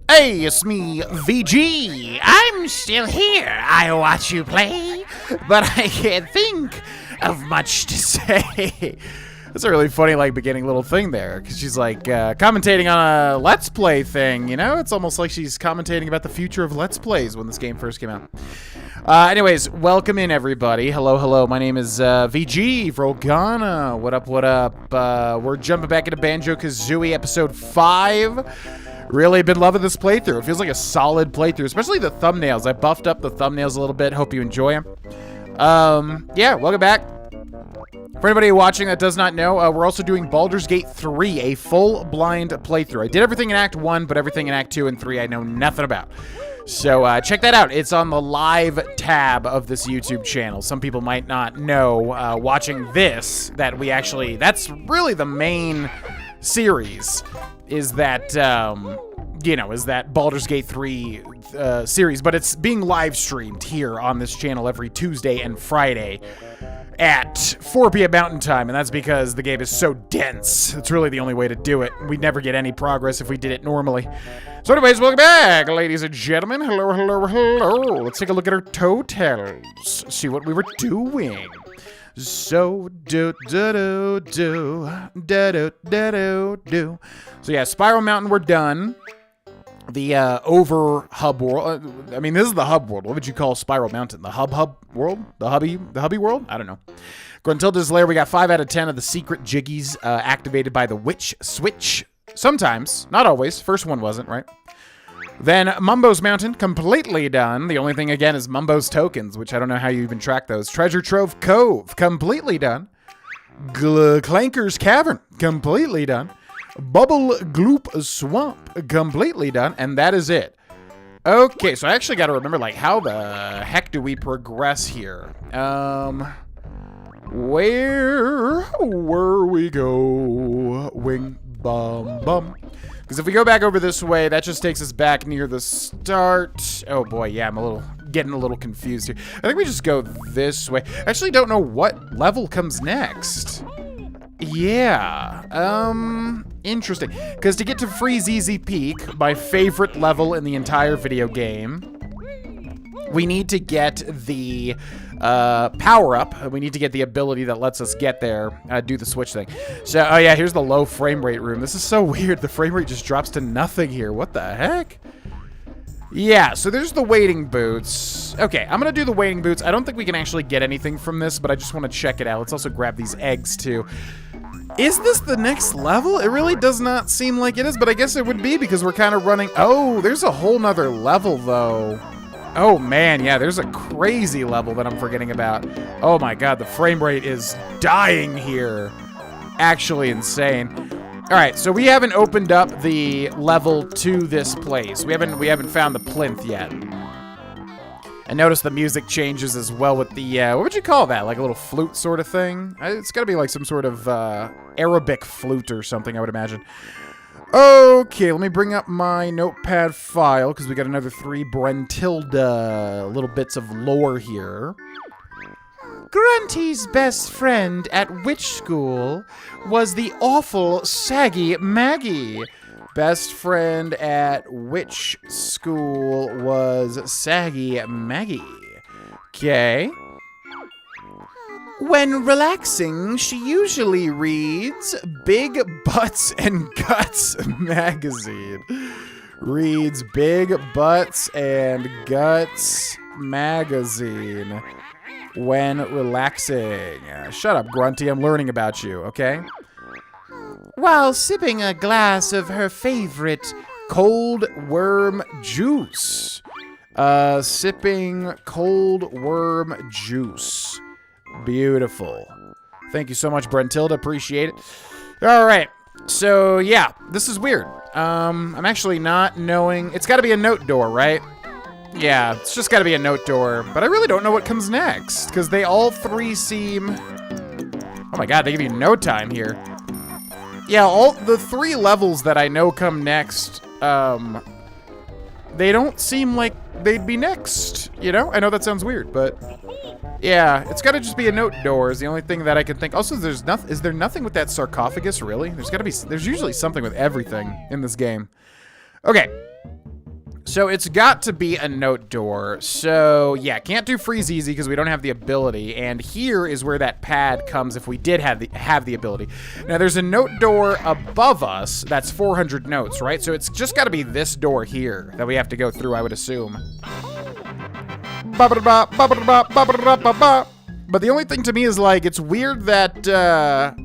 Hey, it's me, VG. I'm still here. I watch you play, but I can't think of much to say. That's a really funny, beginning little thing there, because she's, commentating on a Let's Play thing, you know? It's almost like she's commentating about the future of Let's Plays when this game first came out. Anyways, welcome in, everybody. Hello, hello. My name is, VG, Grohlvana. What up, what up? We're jumping back into Banjo-Kazooie Episode 5. Really been loving this playthrough. It feels like a solid playthrough, especially the thumbnails. I buffed up the thumbnails a little bit. Hope you enjoy them. Yeah, welcome back. For anybody watching that does not know, we're also doing Baldur's Gate 3, a full blind playthrough. I did everything in Act 1, but everything in Act 2 and 3 I know nothing about. So check that out. It's on the live tab of this YouTube channel. Some people might not know, watching this, that we actually, that's really the main series, is that, is that Baldur's Gate 3 series, but it's being live streamed here on this channel every Tuesday and Friday at 4 p.m. Mountain Time, and that's because the game is so dense. It's really the only way to do it. We'd never get any progress if we did it normally. So anyways, welcome back, ladies and gentlemen. Hello, hello, hello. Let's take a look at our totals. See what we were doing. So So yeah, Spiral Mountain, we're done. The over hub world. I mean, this is the hub world. What would you call Spiral Mountain? The hub world? The hubby world? I don't know. Gruntilda's Lair, we got 5 out of 10 of the secret jiggies activated by the witch switch. Sometimes, not always. First one wasn't, right? Then Mumbo's Mountain, completely done. The only thing, again, is Mumbo's tokens, which I don't know how you even track those. Treasure Trove Cove, completely done. Clanker's Cavern, completely done. Bubble Gloop Swamp, completely done. And that is it. Okay, so I actually got to remember, how the heck do we progress here? Where we go? Wing, bum, bum. Because if we go back over this way, that just takes us back near the start. Oh boy, yeah, I'm getting a little confused here. I think we just go this way. I actually don't know what level comes next. Yeah, interesting. Because to get to Freeze Easy Peak, my favorite level in the entire video game, we need to get the power-up. We need to get the ability that lets us get there, do the switch thing. So, oh yeah, here's the low frame rate room. This is so weird. The frame rate just drops to nothing here. What the heck? Yeah, so there's the wading boots. Okay, I'm going to do the wading boots. I don't think we can actually get anything from this, but I just want to check it out. Let's also grab these eggs, too. Is this the next level? It really does not seem like it is, but I guess it would be because we're kind of running... Oh, there's a whole nother level, though. Oh, man, yeah, there's a crazy level that I'm forgetting about. Oh, my God, the frame rate is dying here. Actually insane. All right, so we haven't opened up the level to this place. We haven't found the plinth yet. And notice the music changes as well with the, what would you call that? Like a little flute sort of thing? It's got to be like some sort of Arabic flute or something, I would imagine. Okay, let me bring up my notepad file, because we got another 3 Brentilda little bits of lore here. Grunty's best friend at which school was the awful Saggy Maggie? Best friend at which school was Saggy Maggie? Okay. When relaxing, she usually reads Big Butts and Guts magazine. Reads Big Butts and Guts magazine when relaxing. Shut up, Grunty. I'm learning about you, okay? While sipping a glass of her favorite cold worm juice. Sipping cold worm juice. Beautiful. Thank you so much, Brentilda. Appreciate it. All right. So, yeah, this is weird. I'm actually not knowing. It's got to be a note door, right? Yeah, it's just got to be a note door. But I really don't know what comes next, because they all 3 seem... Oh my God, they give you no time here. Yeah, all the 3 levels that I know come next, they don't seem like they'd be next, you know? I know that sounds weird, but... Yeah, it's got to just be a note door is the only thing that I can think. Also, is there nothing with that sarcophagus, really? There's usually something with everything in this game. Okay. So it's got to be a note door. So yeah, can't do freeze easy because we don't have the ability. And here is where that pad comes if we did have the ability. Now there's a note door above us that's 400 notes, right? So it's just got to be this door here that we have to go through, I would assume. But the only thing to me is like, it's weird that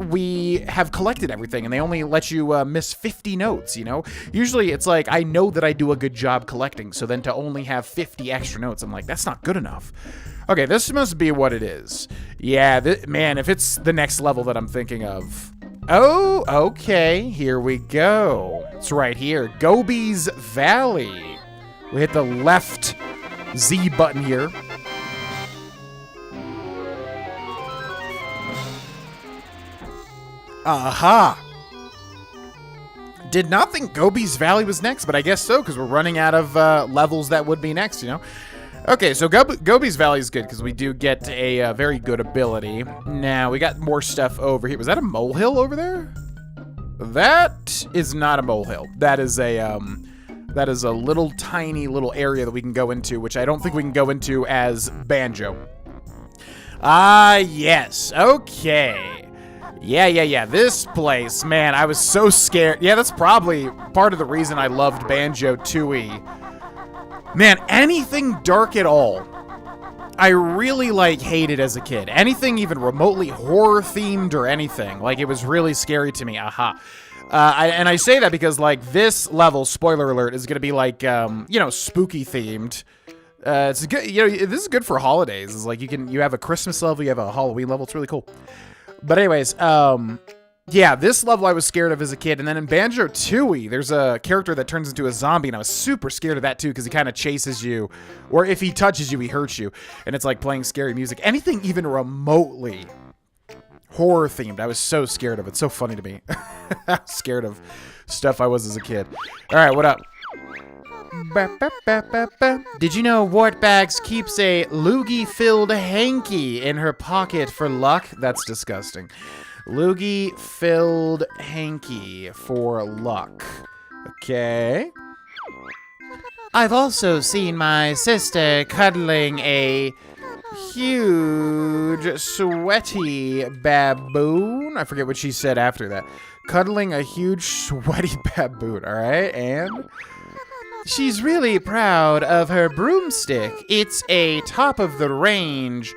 we have collected everything and they only let you miss 50 notes, you know? Usually it's like, I know that I do a good job collecting, so then to only have 50 extra notes, I'm like, that's not good enough. Okay, this must be what it is. Yeah, man, if it's the next level that I'm thinking of. Oh, okay, here we go. It's right here, Gobi's Valley. We hit the left Z button here. Aha! Did not think Gobi's Valley was next, but I guess so, because we're running out of levels that would be next, you know? Okay, so Gobi's Valley is good, because we do get a very good ability. Now, we got more stuff over here. Was that a molehill over there? That is not a molehill. That is a little tiny little area that we can go into, which I don't think we can go into as Banjo. Ah, yes. Okay. Yeah. This place, man, I was so scared. Yeah, that's probably part of the reason I loved Banjo-Tooie. Man, anything dark at all, I really, like, hated as a kid. Anything even remotely horror-themed or anything. Like, it was really scary to me. Aha. And I say that because, like, this level, spoiler alert, is going to be, like, you know, spooky-themed. It's good, you know, this is good for holidays. It's like, you have a Christmas level, you have a Halloween level. It's really cool. But anyways, yeah, this level I was scared of as a kid. And then in Banjo-Tooie, there's a character that turns into a zombie, and I was super scared of that too, because he kind of chases you, or if he touches you, he hurts you. And it's like playing scary music. Anything even remotely horror-themed, I was so scared of. It's so funny to me. Scared of stuff I was as a kid. All right, what up? Did you know Wartbags keeps a loogie-filled hanky in her pocket for luck? That's disgusting. Loogie-filled hanky for luck. Okay. I've also seen my sister cuddling a huge, sweaty baboon. I forget what she said after that. Cuddling a huge, sweaty baboon, all right? And she's really proud of her broomstick. It's a top-of-the-range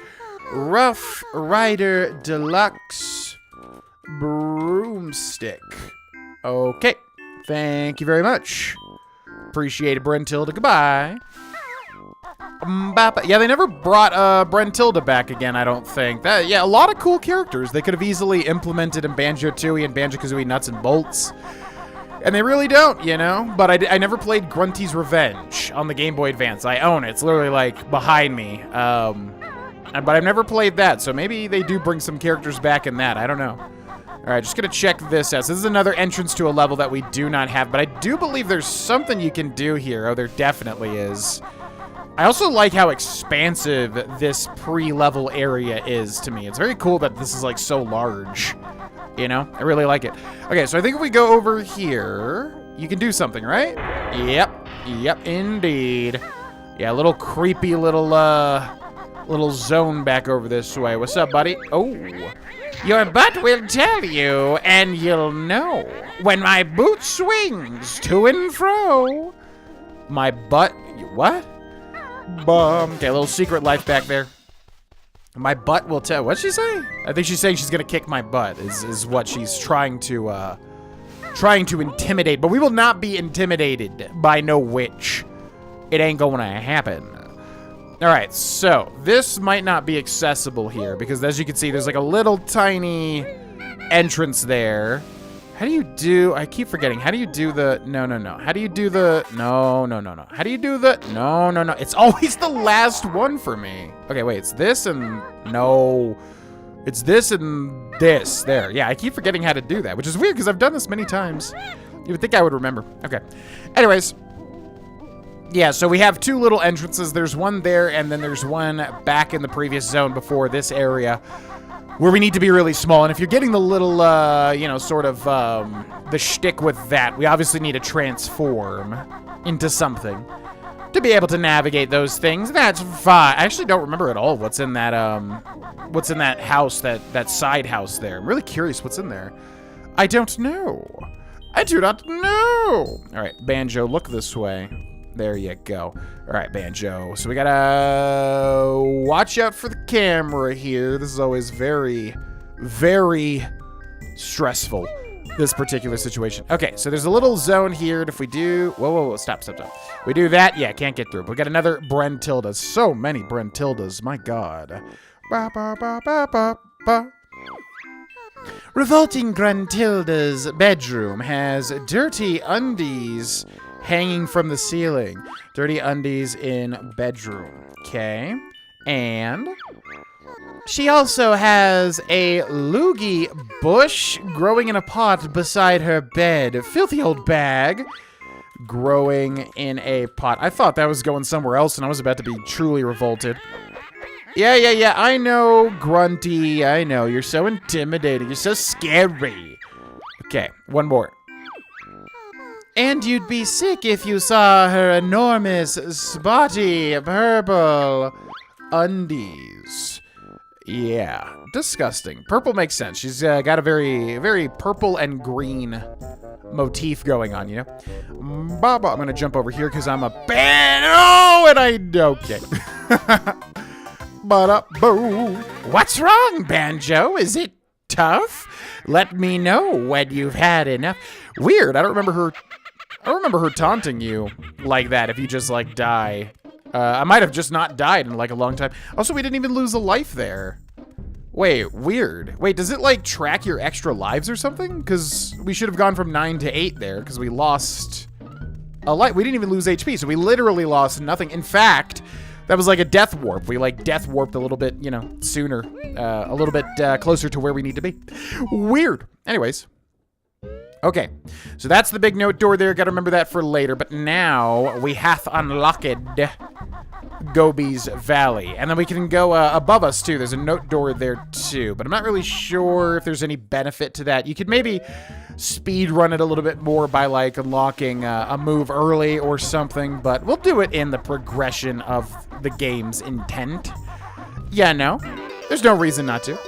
Rough Rider Deluxe broomstick. Okay. Thank you very much. Appreciate it, Brentilda. Goodbye. Yeah, they never brought Brentilda back again, I don't think. Yeah, a lot of cool characters they could have easily implemented in Banjo-Tooie and Banjo-Kazooie Nuts and Bolts. And they really don't, you know? But I never played Grunty's Revenge on the Game Boy Advance. I own it. It's literally, like, behind me. But I've never played that, so maybe they do bring some characters back in that. I don't know. All right, just gonna check this out. So this is another entrance to a level that we do not have, but I do believe there's something you can do here. Oh, there definitely is. I also like how expansive this pre-level area is to me. It's very cool that this is, like, so large. You know? I really like it. Okay, so I think if we go over here, you can do something, right? Yep, indeed. Yeah, a little creepy little zone back over this way. What's up, buddy? Oh. Your butt will tell you, and you'll know. When my boot swings to and fro. My butt... What? Okay, a little secret life back there. My butt will tell... What'd she say? I think she's saying she's gonna kick my butt, is what she's trying to intimidate. But we will not be intimidated by no witch. It ain't gonna happen. Alright, so this might not be accessible here because as you can see, there's like a little tiny entrance there. How do you do... I keep forgetting. How do you do the... No. How do you do the... No. How do you do the... No. It's always the last one for me. Okay, wait. It's this and... No. It's this and this. There. Yeah, I keep forgetting how to do that, which is weird because I've done this many times. You would think I would remember. Okay. Anyways... Yeah, so we have two little entrances. There's one there, and then there's one back in the previous zone before this area. where we need to be really small. And if you're getting the little, you know, sort of the shtick with that, we obviously need to transform into something to be able to navigate those things. That's fine. I actually don't remember at all what's in that house, that side house there. I'm really curious what's in there. I don't know. I do not know. All right, Banjo, look this way. There you go. All right, Banjo. So we gotta watch out for the camera here. This is always very, very stressful, this particular situation. Okay, so there's a little zone here. And if we do... Whoa, stop. We do that? Yeah, can't get through. But we got another Brentilda. So many Brentildas. My God. Ba, ba, ba, ba, ba, ba. Revolting Gruntilda's bedroom has dirty undies hanging from the ceiling. Dirty undies in bedroom. Okay. And she also has a loogie bush growing in a pot beside her bed. Filthy old bag growing in a pot. I thought that was going somewhere else, and I was about to be truly revolted. Yeah. I know, Grunty. I know. You're so intimidating. You're so scary. Okay, one more. And you'd be sick if you saw her enormous, spotty, purple undies. Yeah, disgusting. Purple makes sense. She's got a very, very purple and green motif going on, you know? Baba, I'm going to jump over here because I'm a Oh, and I... Okay. Ba-da-boo. What's wrong, Banjo? Is it tough? Let me know when you've had enough. Weird. I don't remember her taunting you like that if you just, like, die. I might have just not died in, like, a long time. Also, we didn't even lose a life there. Wait, weird. Wait, does it, like, track your extra lives or something? Because we should have gone from 9 to 8 there, because we lost a life. We didn't even lose HP, so we literally lost nothing. In fact... That was like a death warp. We like death warped a little bit, you know, sooner. A little bit closer to where we need to be. Weird. Anyways. Okay. So that's the big note door there. Gotta remember that for later. But now we have unlocked Gobi's Valley. And then we can go above us too. There's a note door there too. But I'm not really sure if there's any benefit to that. You could maybe speed run it a little bit more by like unlocking a move early or something. But we'll do it in the progression of the game's intent. Yeah, no. There's no reason not to.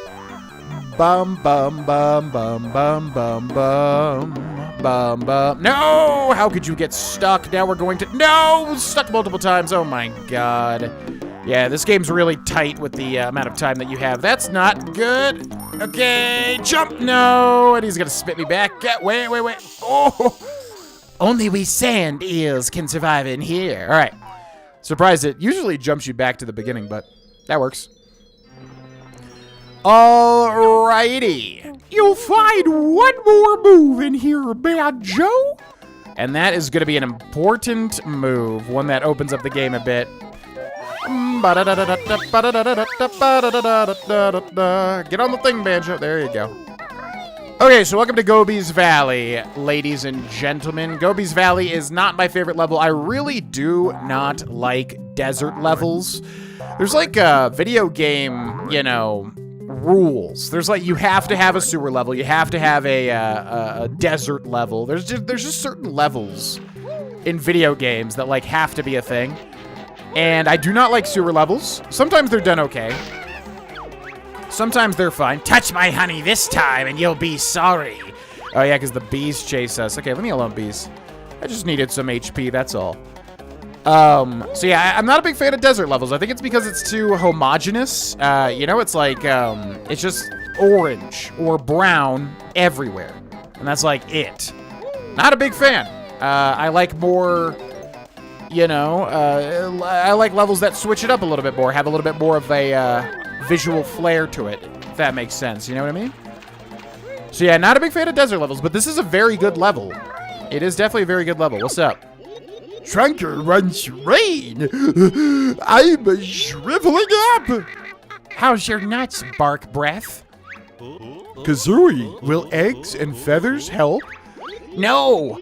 Bum, bum, bum, bum, bum, bum, bum, bum, bum. No! How could you get stuck? Now we're going to... No! Stuck multiple times. Oh, my God. Yeah, this game's really tight with the amount of time that you have. That's not good. Okay, jump. No! And he's going to spit me back. Wait. Oh! Only we sand eels can survive in here. All right. Surprised it usually jumps you back to the beginning, but that works. Alrighty. You'll find one more move in here, Banjo. And that is going to be an important move, one that opens up the game a bit. Get on the thing, Banjo. There you go. Okay, so welcome to Gobi's Valley, ladies and gentlemen. Gobi's Valley is not my favorite level. I really do not like desert levels. There's like a video game, you know, rules. There's like, you have to have a sewer level. You have to have a desert level. There's just certain levels in video games that like have to be a thing. And I do not like sewer levels. Sometimes they're done okay. Sometimes they're fine. Touch my honey this time and you'll be sorry. Oh yeah, because the bees chase us. Okay, leave me alone, bees. I just needed some HP, that's all. So yeah, I'm not a big fan of desert levels. I think it's because it's too homogenous. You know, it's like, it's just orange or brown everywhere. And that's like it. Not a big fan. I like more, you know, I like levels that switch it up a little bit more, have a little bit more of a, visual flair to it, if that makes sense. You know what I mean? So yeah, not a big fan of desert levels, but this is a very good level. It is definitely a very good level. What's up? Trunker runs rain. I'm shriveling up. How's your nuts, Bark Breath? Kazooie, will eggs and feathers help? No.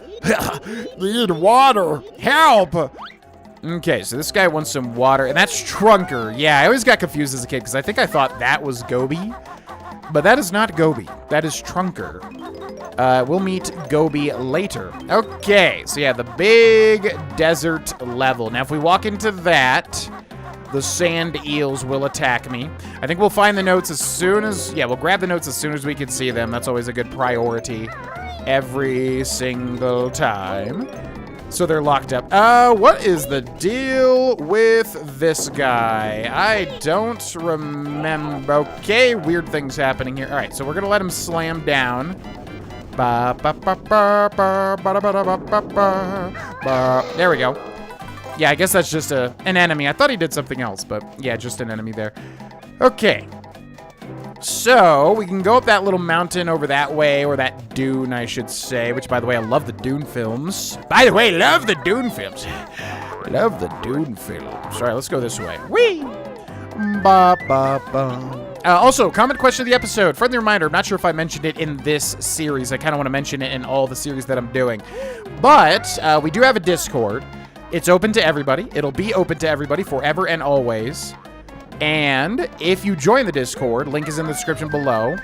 Need water. Help. Okay, so this guy wants some water, and that's Trunker. Yeah, I always got confused as a kid, because I think I thought that was Gobi. But that is not Gobi. That is Trunker. We'll meet Gobi later. Okay, so yeah, the big desert level. Now, if we walk into that, the sand eels will attack me. I think we'll find the notes as soon as... Yeah, we'll grab the notes as soon as we can see them. That's always a good priority every single time. So they're locked up. What is the deal with this guy? I don't remember. Okay, weird things happening here. All right, so we're gonna let him slam down. There we go. Yeah, I guess that's just an enemy. I thought he did something else, but yeah, just an enemy there. Okay. So, we can go up that little mountain over that way, or that dune, I should say, which, by the way, I love the Dune films. By the way, love the Dune films. Love the Dune films. All right, let's go this way. Whee! Ba, ba, ba. Also, comment question of the episode. Friendly reminder, I'm not sure if I mentioned it in this series. I kind of want to mention it in all the series that I'm doing. But, we do have a Discord. It's open to everybody. It'll be open to everybody forever and always. And if you join the Discord, link is in the description below,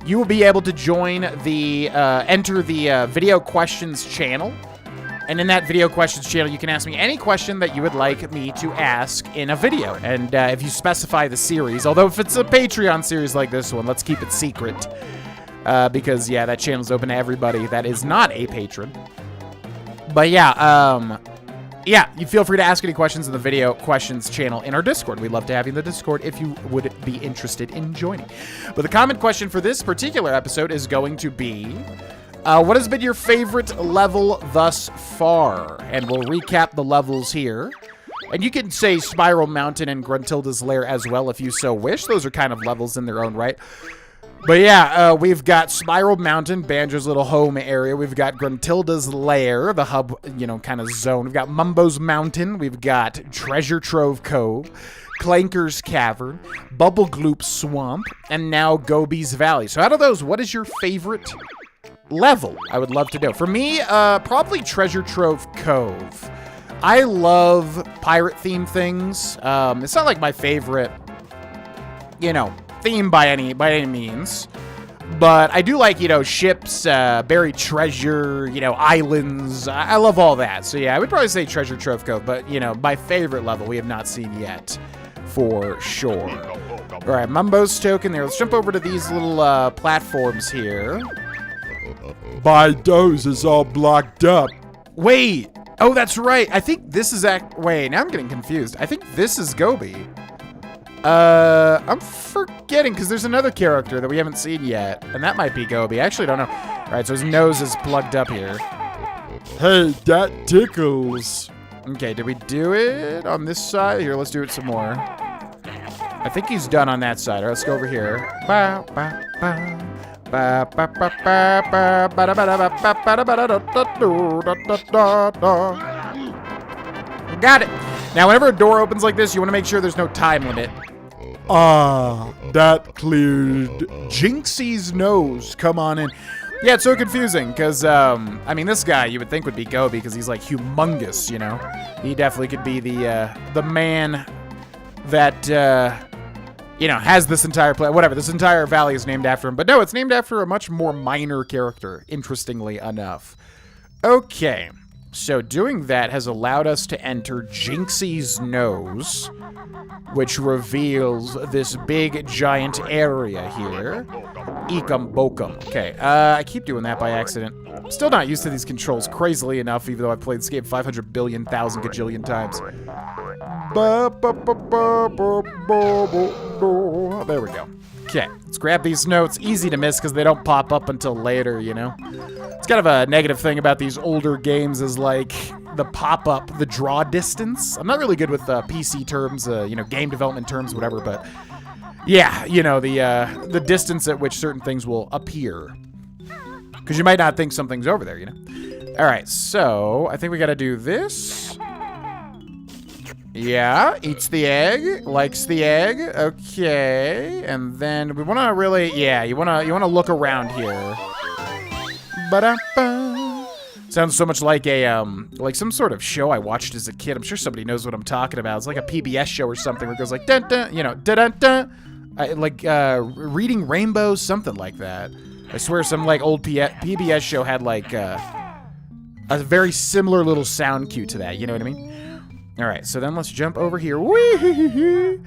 you will be able to join the, enter the video questions channel. And in that video questions channel, you can ask me any question that you would like me to ask in a video. And if you specify the series, although if it's a Patreon series like this one, let's keep it secret. Because, yeah, that channel's open to everybody that is not a patron. But, yeah, yeah, you feel free to ask any questions in the video questions channel in our Discord. We'd love to have you in the Discord if you would be interested in joining. But the comment question for this particular episode is going to be, what has been your favorite level thus far? And we'll recap the levels here. And you can say Spiral Mountain and Gruntilda's Lair as well if you so wish. Those are kind of levels in their own right. But yeah, we've got Spiral Mountain, Banjo's little home area. We've got Gruntilda's Lair, the hub, you know, kind of zone. We've got Mumbo's Mountain. We've got Treasure Trove Cove, Clanker's Cavern, Bubble Gloop Swamp, and now Gobi's Valley. So out of those, what is your favorite level? I would love to know. For me, probably Treasure Trove Cove. I love pirate-themed things. It's not like my favorite, you know, theme by any means, but I do like, you know, ships, buried treasure, you know, islands. I love all that. So yeah, I would probably say Treasure Trove Cove, but you know, my favorite level we have not seen yet, for sure. All right, Mumbo's token there. Let's jump over to these little platforms here. My nose is all blocked up. Wait. Oh, that's right. I think this is wait, now I'm getting confused. I think this is Gobi. I'm forgetting, because there's another character that we haven't seen yet, and that might be Gobi. I actually don't know. All right, so his nose is plugged up here. Hey, that tickles. Okay, did we do it on this side? Here, let's do it some more. I think he's done on that side. All right, let's go over here. Got it. Now, whenever a door opens like this, you want to make sure there's no time limit. Ah, that cleared. Jinxie's nose. Come on in. Yeah, it's so confusing because, I mean, this guy you would think would be Gobi because he's like humongous, you know. He definitely could be the man that, you know, has this entire whatever. This entire valley is named after him, but no, it's named after a much more minor character. Interestingly enough. Okay. So doing that has allowed us to enter Jinxie's nose, which reveals this big giant area here. Ekum bokum. Okay, I keep doing that by accident. Still not used to these controls, crazily enough, even though I've played this game 500 billion thousand gajillion times. There we go. Okay, let's grab these notes. Easy to miss because they don't pop up until later, you know? It's kind of a negative thing about these older games is like the pop-up, the draw distance. I'm not really good with PC terms, you know, game development terms, whatever, but yeah, you know, the distance at which certain things will appear. Because you might not think something's over there, you know? All right, so I think we got to do this. Yeah, eats the egg, likes the egg. Okay, and then we want to really, yeah, you want to look around here. Ba-da-ba. Sounds so much like a like some sort of show I watched as a kid. I'm sure somebody knows what I'm talking about. It's like a PBS show or something where it goes like dun dun, you know, dun dun dun. Reading Rainbows, something like that. I swear some like old PBS show had like a very similar little sound cue to that, you know what I mean? All right, so then let's jump over here. Whee!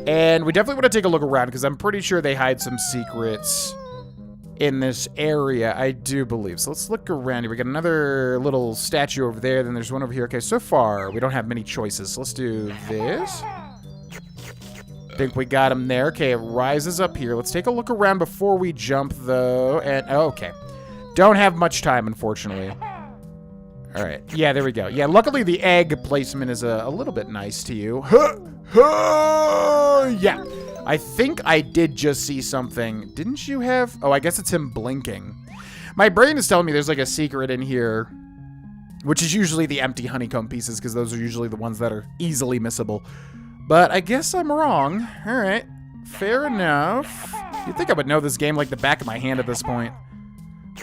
And we definitely want to take a look around because I'm pretty sure they hide some secrets in this area, I do believe. So let's look around here. We got another little statue over there, then there's one over here. Okay, so far we don't have many choices. So let's do this. Think we got him there. Okay, it rises up here. Let's take a look around before we jump, though. And oh, okay. Don't have much time, unfortunately. All right. Yeah, there we go. Yeah, luckily the egg placement is a little bit nice to you. Yeah. I think I did just see something. Didn't you have... Oh, I guess it's him blinking. My brain is telling me there's like a secret in here, which is usually the empty honeycomb pieces, because those are usually the ones that are easily missable. But I guess I'm wrong. All right. Fair enough. You'd think I would know this game like the back of my hand at this point.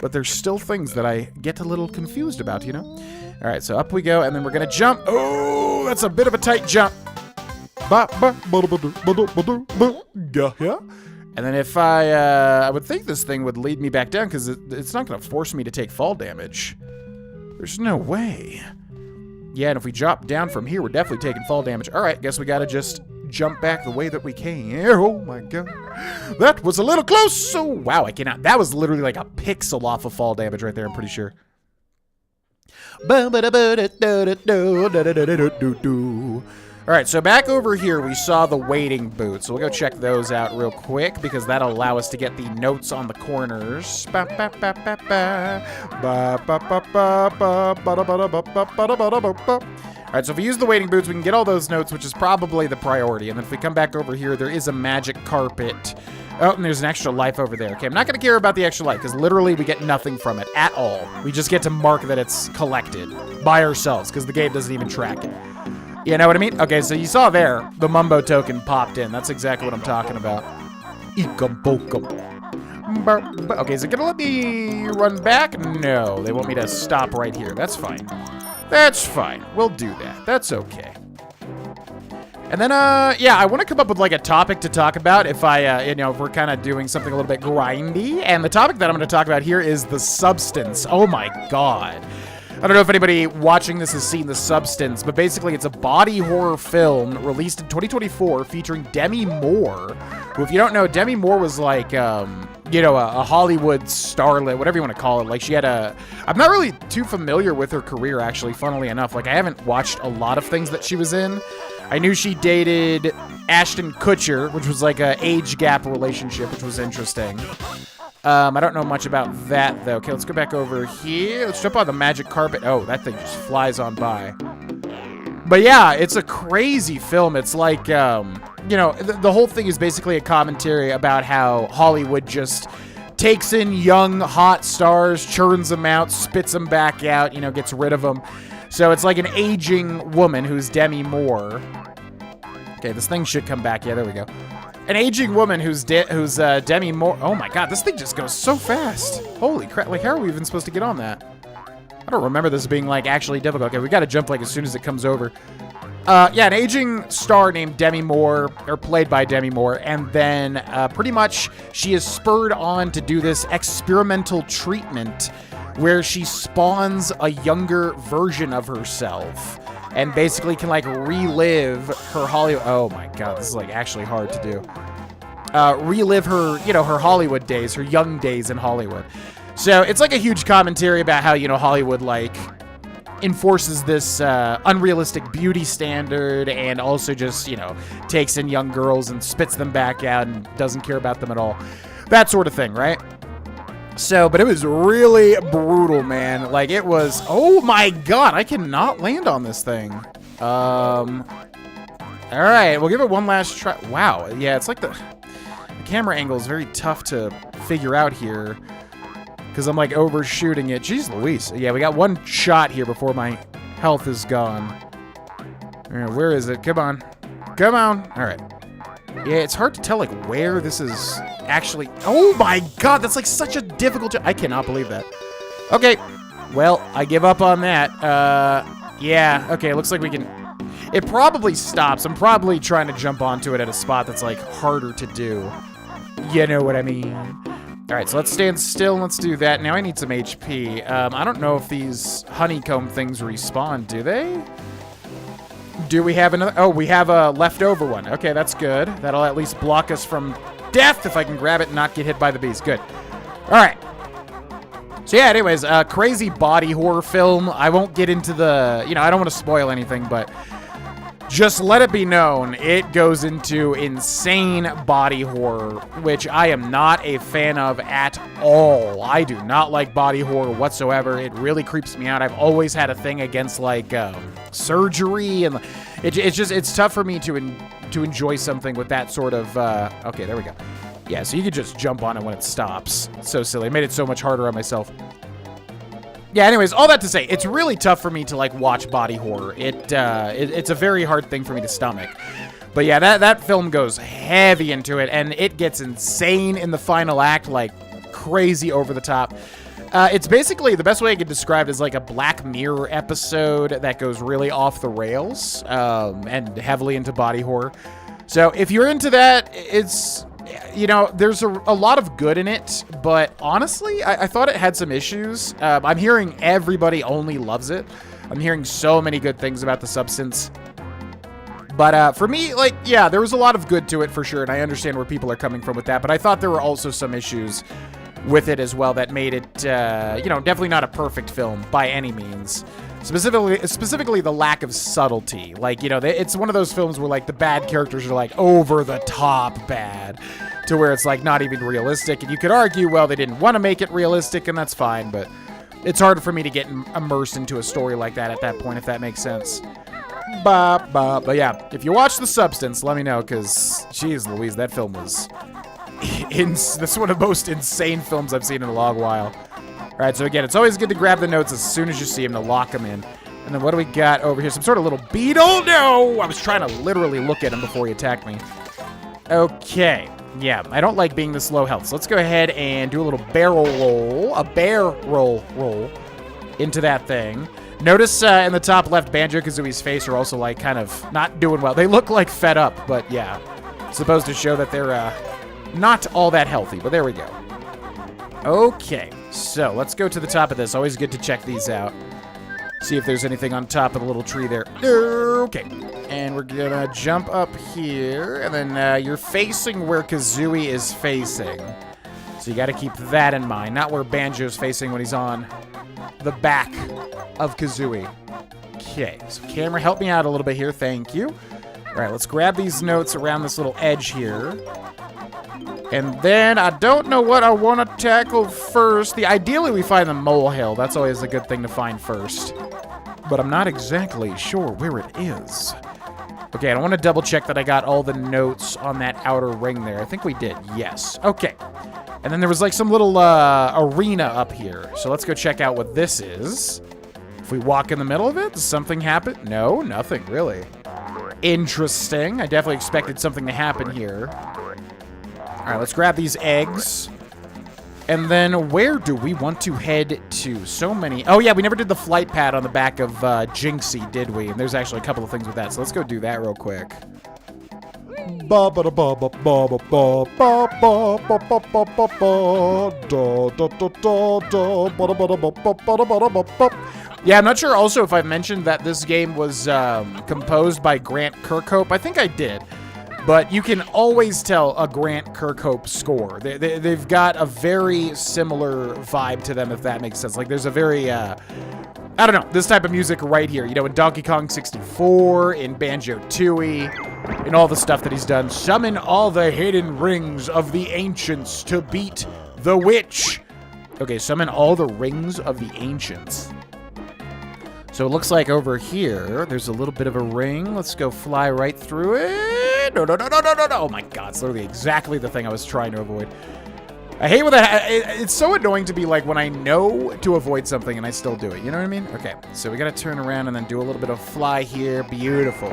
But there's still things that I get a little confused about, you know? All right, so up we go, and then we're going to jump. Oh, that's a bit of a tight jump. And then if I would think this thing would lead me back down, because it's not going to force me to take fall damage. There's no way. Yeah, and if we drop down from here, we're definitely taking fall damage. All right, guess we got to just jump back the way that we came. Oh, my God. That was a little close. Oh, wow, I cannot. That was literally like a pixel off of fall damage right there, I'm pretty sure. All right, so back over here, we saw the waiting booth. So we'll go check those out real quick because that'll allow us to get the notes on the corners. All right, so if we use the waiting booths, we can get all those notes, which is probably the priority. And then if we come back over here, there is a magic carpet. Oh, and there's an extra life over there. Okay, I'm not going to care about the extra life because literally we get nothing from it at all. We just get to mark that it's collected by ourselves because the game doesn't even track it. You know what I mean? Okay, so you saw there, the Mumbo token popped in. That's exactly what I'm talking about. Okay, is it gonna let me run back? No, they want me to stop right here. That's fine. That's fine. We'll do that. That's okay. And then, yeah, I want to come up with, like, a topic to talk about if I, you know, if we're kind of doing something a little bit grindy. And the topic that I'm going to talk about here is The Substance. Oh, my God. I don't know if anybody watching this has seen The Substance, but basically it's a body horror film released in 2024 featuring Demi Moore, who, if you don't know, Demi Moore was like, you know, a Hollywood starlet, whatever you want to call it. Like, she had I'm not really too familiar with her career, actually, funnily enough. Like, I haven't watched a lot of things that she was in. I knew she dated Ashton Kutcher, which was like a age gap relationship, which was interesting. I don't know much about that, though. Okay, let's go back over here. Let's jump on the magic carpet. Oh, that thing just flies on by. But yeah, it's a crazy film. It's like, you know, the whole thing is basically a commentary about how Hollywood just takes in young, hot stars, churns them out, spits them back out, you know, gets rid of them. So it's like an aging woman who's Demi Moore. Okay, this thing should come back. Yeah, there we go. An aging woman who's Demi Moore. Oh my God, this thing just goes so fast. Holy crap, like how are we even supposed to get on that? I don't remember this being like actually difficult. Okay, we gotta jump like as soon as it comes over. Yeah, an aging star named Demi Moore, or played by Demi Moore, and then pretty much she is spurred on to do this experimental treatment where she spawns a younger version of herself and basically can like relive her Hollywood. Oh my God, this is like actually hard to do. Relive her, you know, her Hollywood days, her young days in Hollywood. So it's like a huge commentary about how, you know, Hollywood like enforces this unrealistic beauty standard and also just, you know, takes in young girls and spits them back out and doesn't care about them at all. That sort of thing, right? So, but it was really brutal, man. Like, it was... Oh, my God. I cannot land on this thing. All right. We'll give it one last try. Wow. Yeah, it's like the camera angle is very tough to figure out here because I'm, like, overshooting it. Jeez Louise. Yeah, we got one shot here before my health is gone. All right, where is it? Come on. Come on. All right. Yeah, it's hard to tell, like, where this is actually... Oh, my God, that's, like, such a difficult... I cannot believe that. Okay, well, I give up on that. Yeah, okay, looks like we can... it probably stops. I'm probably trying to jump onto it at a spot that's, like, harder to do. You know what I mean? All right, so let's stand still and let's do that. Now I need some HP. I don't know if these honeycomb things respawn, do they? Do we have another? Oh, we have a leftover one. Okay, that's good. That'll at least block us from death if I can grab it and not get hit by the bees. Good. All right. So yeah, anyways, crazy body horror film. I won't get into the, I don't want to spoil anything, but just let it be known, it goes into insane body horror, which I am not a fan of at all. I do not like body horror whatsoever. It really creeps me out. I've always had a thing against, like, surgery, and it's tough for me to enjoy something with that sort of, okay, there we go. Yeah, so you could just jump on it when it stops. So silly. It made it so much harder on myself. Yeah, anyways, all that to say, it's really tough for me to, like, watch body horror. It's a very hard thing for me to stomach. But yeah, that film goes heavy into it, and it gets insane in the final act, like, crazy over the top. It's basically, the best way I could describe it is like a Black Mirror episode that goes really off the rails, and heavily into body horror. So if you're into that, it's... there's a lot of good in it, but honestly, I thought it had some issues. I'm hearing everybody only loves it. I'm hearing so many good things about the substance. But for me, like, yeah, there was a lot of good to it for sure, and I understand where people are coming from with that, but I thought there were also some issues with it as well that made it, definitely not a perfect film by any means. Specifically the lack of subtlety. Like, it's one of those films where, like, the bad characters are, like, over the top bad, to where it's, like, not even realistic. And you could argue, well, they didn't want to make it realistic, and that's fine, but it's hard for me to get immersed into a story like that at that point, if that makes sense. But yeah, if you watch The Substance, let me know, because, geez Louise, that film was... That's one of the most insane films I've seen in a long while. Alright, so again, it's always good to grab the notes as soon as you see them to lock them in. And then what do we got over here? Some sort of little beetle? No! I was trying to literally look at him before he attacked me. Okay. Yeah, I don't like being this low health. So let's go ahead and do a little barrel roll. A bear roll into that thing. Notice in the top left, Banjo-Kazooie's face are also, like, kind of not doing well. They look, like, fed up, but yeah. Supposed to show that they're not all that healthy, but there we go. Okay. So, let's go to the top of this. Always good to check these out. See if there's anything on top of the little tree there. Okay. And we're gonna jump up here. And then you're facing where Kazooie is facing. So you gotta keep that in mind. Not where Banjo's facing when he's on the back of Kazooie. Okay. So, camera, help me out a little bit here. Thank you. All right, let's grab these notes around this little edge here. And then, I don't know what I want to tackle first. Ideally, we find the molehill. That's always a good thing to find first. But I'm not exactly sure where it is. Okay, I don't want to double check that I got all the notes on that outer ring there. I think we did, yes. Okay. And then there was like some little arena up here. So let's go check out what this is. If we walk in the middle of it, does something happen? No, nothing really. Interesting. I definitely expected something to happen here. All right, let's grab these eggs. And then where do we want to head to? So many. Oh, yeah, we never did the flight pad on the back of Jinxie, did we? And there's actually a couple of things with that. So let's go do that real quick. Yeah, I'm not sure also if I mentioned that this game was composed by Grant Kirkhope. I think I did. But you can always tell a Grant Kirkhope score. They've got a very similar vibe to them, if that makes sense. Like, there's a very, I don't know, this type of music right here. You know, in Donkey Kong 64, in Banjo-Tooie, in all the stuff that he's done. Summon all the hidden rings of the ancients to beat the witch. Okay, summon all the rings of the ancients. So it looks like over here, there's a little bit of a ring. Let's go fly right through it. No. Oh my God, it's literally exactly the thing I was trying to avoid. I hate when that, it's so annoying to be like when I know to avoid something and I still do it. You know what I mean? Okay, so we gotta turn around and then do a little bit of fly here. Beautiful.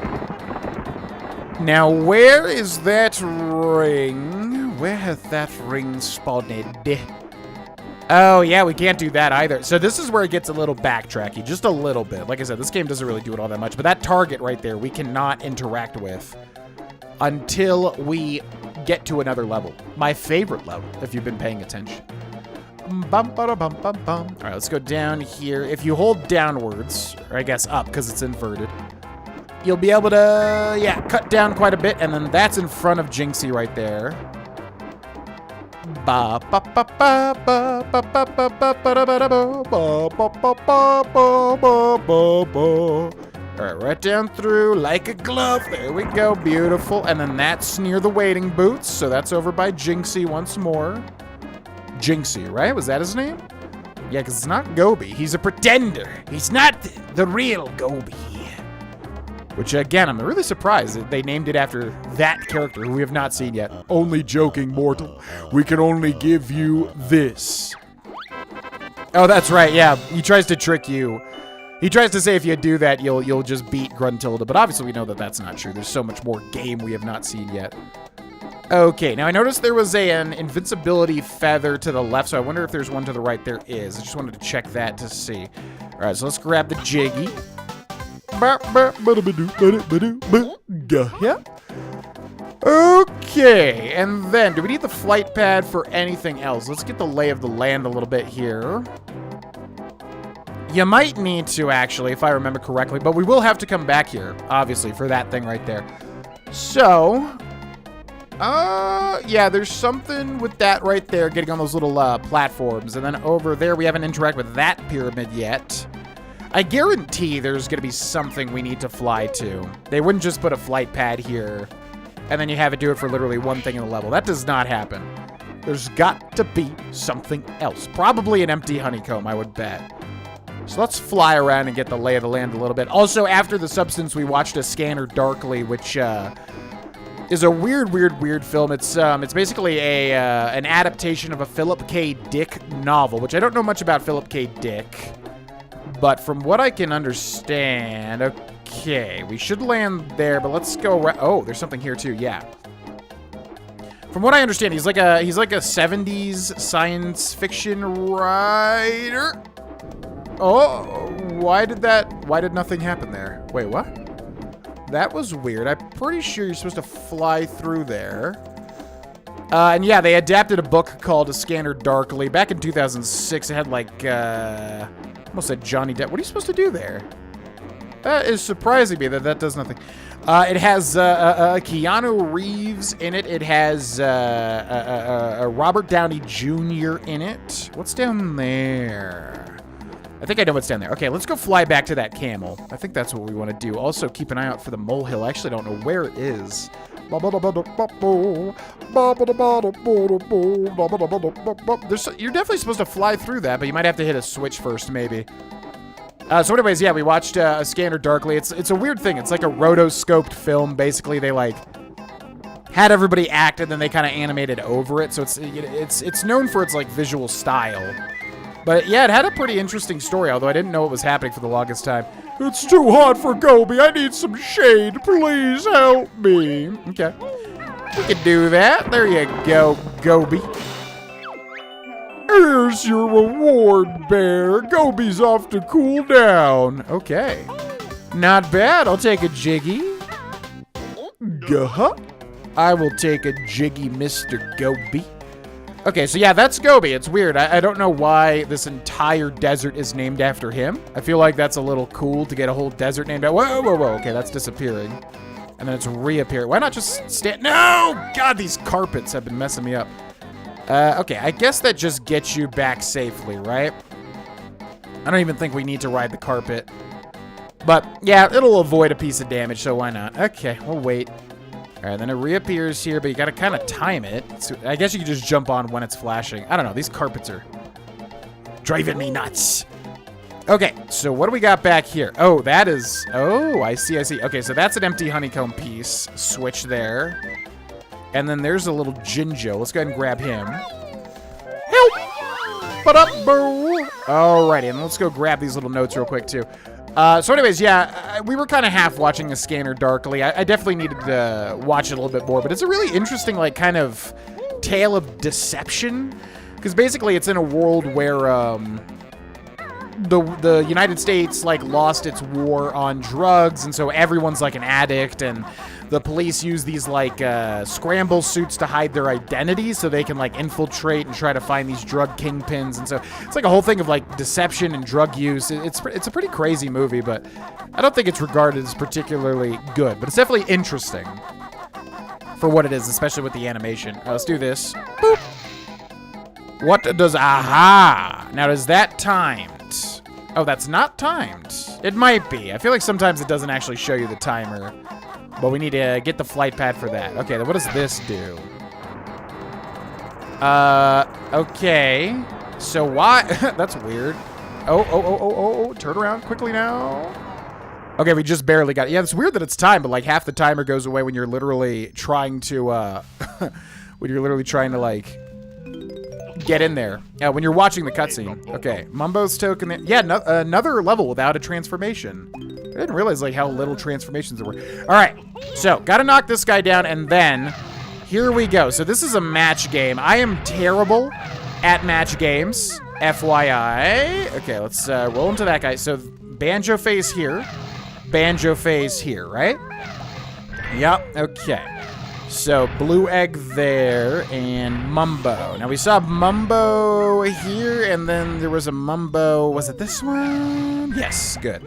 Now, where is that ring? Where has that ring spawned? Oh, yeah, we can't do that either. So this is where it gets a little backtracky, just a little bit. Like I said, this game doesn't really do it all that much, but that target right there, we cannot interact with until we get to another level. My favorite level, if you've been paying attention. Bum, ba, bum, bum, bum. All right, let's go down here. If you hold downwards, or I guess up because it's inverted, you'll be able to, yeah, cut down quite a bit, and then that's in front of Jinxie right there. All right, right down through like a glove. There we go, beautiful. And then that's near the waiting boots, so that's over by Jinxie once more. Jinxie, right? Was that his name? Yeah, because it's not Gobi. He's a pretender. He's not the real Gobi. Which, again, I'm really surprised that they named it after that character who we have not seen yet. Only joking, mortal. We can only give you this. Oh, that's right, yeah. He tries to trick you. He tries to say if you do that, you'll just beat Gruntilda, but obviously we know that that's not true. There's so much more game we have not seen yet. Okay, now I noticed there was an invincibility feather to the left, so I wonder if there's one to the right. There is. I just wanted to check that to see. All right, so let's grab the Jiggy. Yeah. Okay, and then do we need the flight pad for anything else? Let's get the lay of the land a little bit here. You might need to, actually, if I remember correctly, but we will have to come back here, obviously, for that thing right there. So, yeah, there's something with that right there, getting on those little platforms, and then over there we haven't interacted with that pyramid yet. I guarantee there's going to be something we need to fly to. They wouldn't just put a flight pad here, and then you have it do it for literally one thing in the level. That does not happen. There's got to be something else. Probably an empty honeycomb, I would bet. So let's fly around and get the lay of the land a little bit. Also, after the substance, we watched A Scanner Darkly, which is a weird film. It's basically an adaptation of a Philip K. Dick novel, which I don't know much about Philip K. Dick. But from what I can understand, okay, we should land there, but let's go around. Oh, there's something here too, yeah. From what I understand, he's like a 70s science fiction writer. Oh, why did nothing happen there? Wait, what? That was weird. I'm pretty sure you're supposed to fly through there. And yeah, they adapted a book called A Scanner Darkly. Back in 2006, it had like, almost said Johnny Depp. What are you supposed to do there? That is surprising me that does nothing. It has Keanu Reeves in it. It has Robert Downey Jr. in it. What's down there? I think I know what's down there. Okay, let's go fly back to that camel. I think that's what we want to do. Also, keep an eye out for the molehill. I actually don't know where it is. You're definitely supposed to fly through that, but you might have to hit a switch first, maybe. So anyways, yeah, we watched A Scanner Darkly. It's a weird thing. It's like a rotoscoped film. Basically, they like had everybody act and then they kind of animated over it. So it's known for its like visual style. But yeah, it had a pretty interesting story, although I didn't know what was happening for the longest time. It's too hot for Gobi. I need some shade. Please help me. Okay. We can do that. There you go, Gobi. Here's your reward, bear. Gobi's off to cool down. Okay. Not bad. I'll take a Jiggy. Gah. I will take a Jiggy, Mr. Gobi. Okay, so yeah, that's Gobi. It's weird. I don't know why this entire desert is named after him. I feel like that's a little cool to get a whole desert named after. Whoa, whoa, whoa. Okay, that's disappearing. And then it's reappearing. Why not just stand? No! God, these carpets have been messing me up. Okay, I guess that just gets you back safely, right? I don't even think we need to ride the carpet. But yeah, it'll avoid a piece of damage, so why not? Okay, we'll wait. All right, then it reappears here, but you gotta kind of time it. So I guess you can just jump on when it's flashing. I don't know, these carpets are driving me nuts. Okay, so what do we got back here? Oh, that is, oh, I see. Okay, so that's an empty honeycomb piece. Switch there. And then there's a little Jinjo. Let's go ahead and grab him. Help! Alrighty, and let's go grab these little notes real quick, too. So anyways, yeah, we were kind of half watching A Scanner Darkly. I definitely needed to watch it a little bit more, but it's a really interesting, like, kind of tale of deception. Because basically it's in a world where the United States like lost its war on drugs, and so everyone's like an addict, and the police use these like scramble suits to hide their identities so they can like infiltrate and try to find these drug kingpins. And so it's like a whole thing of like deception and drug use. It's a pretty crazy movie, but I don't think it's regarded as particularly good, but it's definitely interesting for what it is, especially with the animation. Let's do this. Boop. What does aha? Now, is that timed? Oh, that's not timed. It might be. I feel like sometimes it doesn't actually show you the timer. But we need to get the flight pad for that. Okay, then what does this do? Okay. So why? That's weird. Oh. Turn around quickly now. Okay, we just barely got it. Yeah, it's weird that it's timed, but like half the timer goes away when you're literally trying to, like, get in there. When you're watching the cutscene. Okay, Mumbo's token. Yeah, another level without a transformation. I didn't realize like how little transformations there were. All right, so gotta knock this guy down, and then here we go. So this is a match game. I am terrible at match games, FYI. Okay, let's roll into that guy. So Banjo phase here, Banjo phase here, right? Yep. Okay. So blue egg there and Mumbo. Now we saw Mumbo here, and then there was a Mumbo. Was it this one? Yes. Good.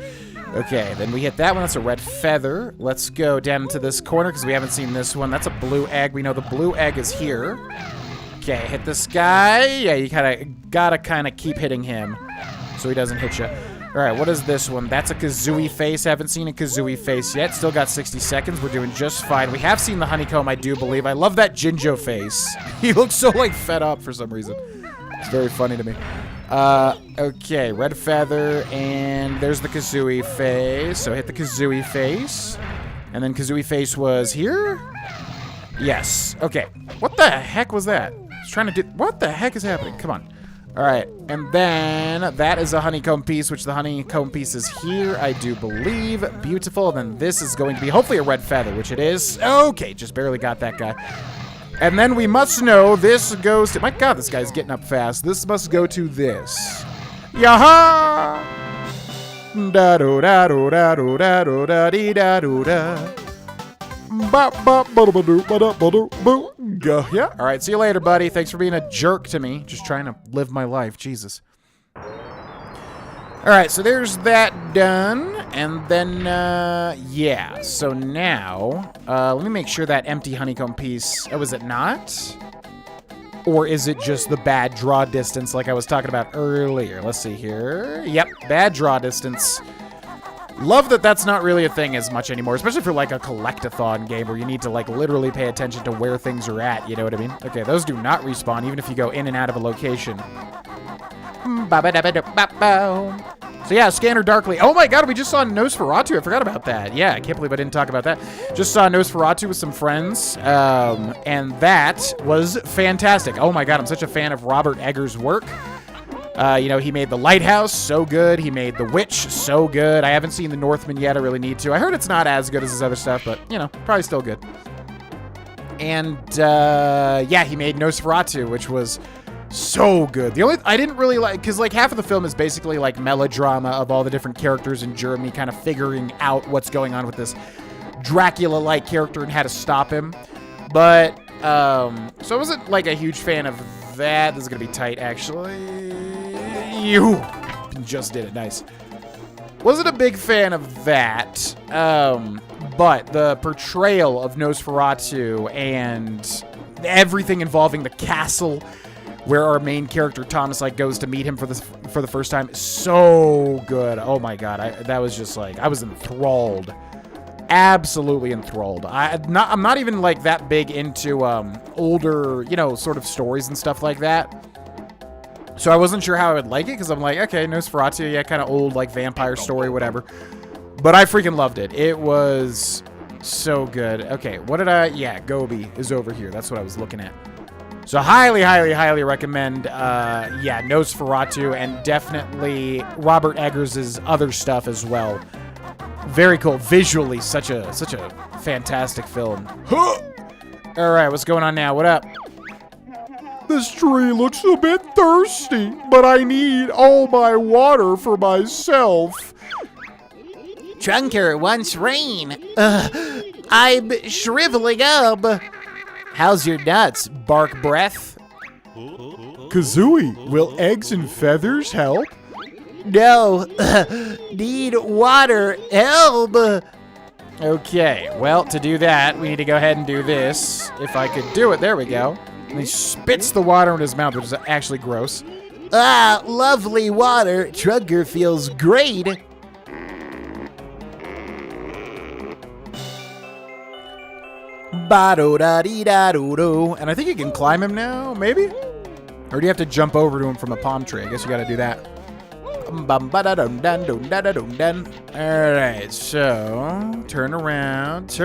Okay, then we hit that one. That's a red feather. Let's go down into this corner because we haven't seen this one. That's a blue egg. We know the blue egg is here. Okay, hit this guy. Yeah, you gotta keep hitting him so he doesn't hit you. All right, what is this one? That's a Kazooie face. Haven't seen a Kazooie face yet. Still got 60 seconds. We're doing just fine. We have seen the honeycomb, I do believe. I love that Jinjo face. He looks so, like, fed up for some reason. It's very funny to me. Okay, red feather, and there's the Kazooie face. So hit the Kazooie face. And then Kazooie face was here? Yes. Okay. What the heck was that? I was trying to do... What the heck is happening? Come on. All right, and then that is a honeycomb piece, which the honeycomb piece is here, I do believe. Beautiful. And then this is going to be hopefully a red feather, which it is. Okay, just barely got that guy. And then we must know this goes to... My God, this guy's getting up fast. This must go to this. Yaha! Da-do-da-do-da-do-da-do-da-do-da-dee-da-do-da. Yeah. All right. See you later, buddy. Thanks for being a jerk to me. Just trying to live my life. Jesus. All right. So there's that done. And then, yeah. So now, let me make sure that empty honeycomb piece. Oh, is it not? Or is it just the bad draw distance like I was talking about earlier? Let's see here. Yep. Bad draw distance. Love that that's not really a thing as much anymore, especially for like a collect-a-thon game where you need to like literally pay attention to where things are at, you know what I mean? Okay, those do not respawn even if you go in and out of a location. So yeah, Scanner Darkly. Oh my God, we just saw Nosferatu. I forgot about that. Yeah, I can't believe I didn't talk about that. Just saw Nosferatu with some friends, and that was fantastic. Oh my God, I'm such a fan of Robert Eggers' work. You know, he made The Lighthouse, so good. He made The Witch, so good. I haven't seen The Northman yet. I really need to. I heard it's not as good as his other stuff, but, you know, probably still good. And, yeah, he made Nosferatu, which was so good. The only... I didn't really like... Because, like, half of the film is basically, like, melodrama of all the different characters in Germany kind of figuring out what's going on with this Dracula-like character and how to stop him. But, so I wasn't, like, a huge fan of that. This is going to be tight, actually. You just did it. Nice. Wasn't a big fan of that, but the portrayal of Nosferatu and everything involving the castle where our main character Thomas like goes to meet him for the first time is so good. Oh my God, that was just like I was enthralled, absolutely enthralled. I'm not even like that big into older, you know, sort of stories and stuff like that. So I wasn't sure how I would like it because I'm like, okay, Nosferatu, yeah, kind of old, like vampire story, whatever. But I freaking loved it. It was so good. Okay, what did I... Yeah, Gobi is over here. That's what I was looking at. So highly, highly, highly recommend, yeah, Nosferatu and definitely Robert Eggers' other stuff as well. Very cool. Visually, such a fantastic film. All right, what's going on now? What up? This tree looks a bit thirsty, but I need all my water for myself. Trunker wants rain. I'm shriveling up. How's your nuts, bark breath? Kazooie, will eggs and feathers help? No, need water, help. Okay, well, to do that, we need to go ahead and do this. If I could do it, there we go. And he spits the water in his mouth, which is actually gross. Ah, lovely water. Trunker feels great. Ba-do-da-dee-da-do-do. And I think you can climb him now, maybe? Or do you have to jump over to him from a palm tree? I guess you gotta do that. Alright, so turn around.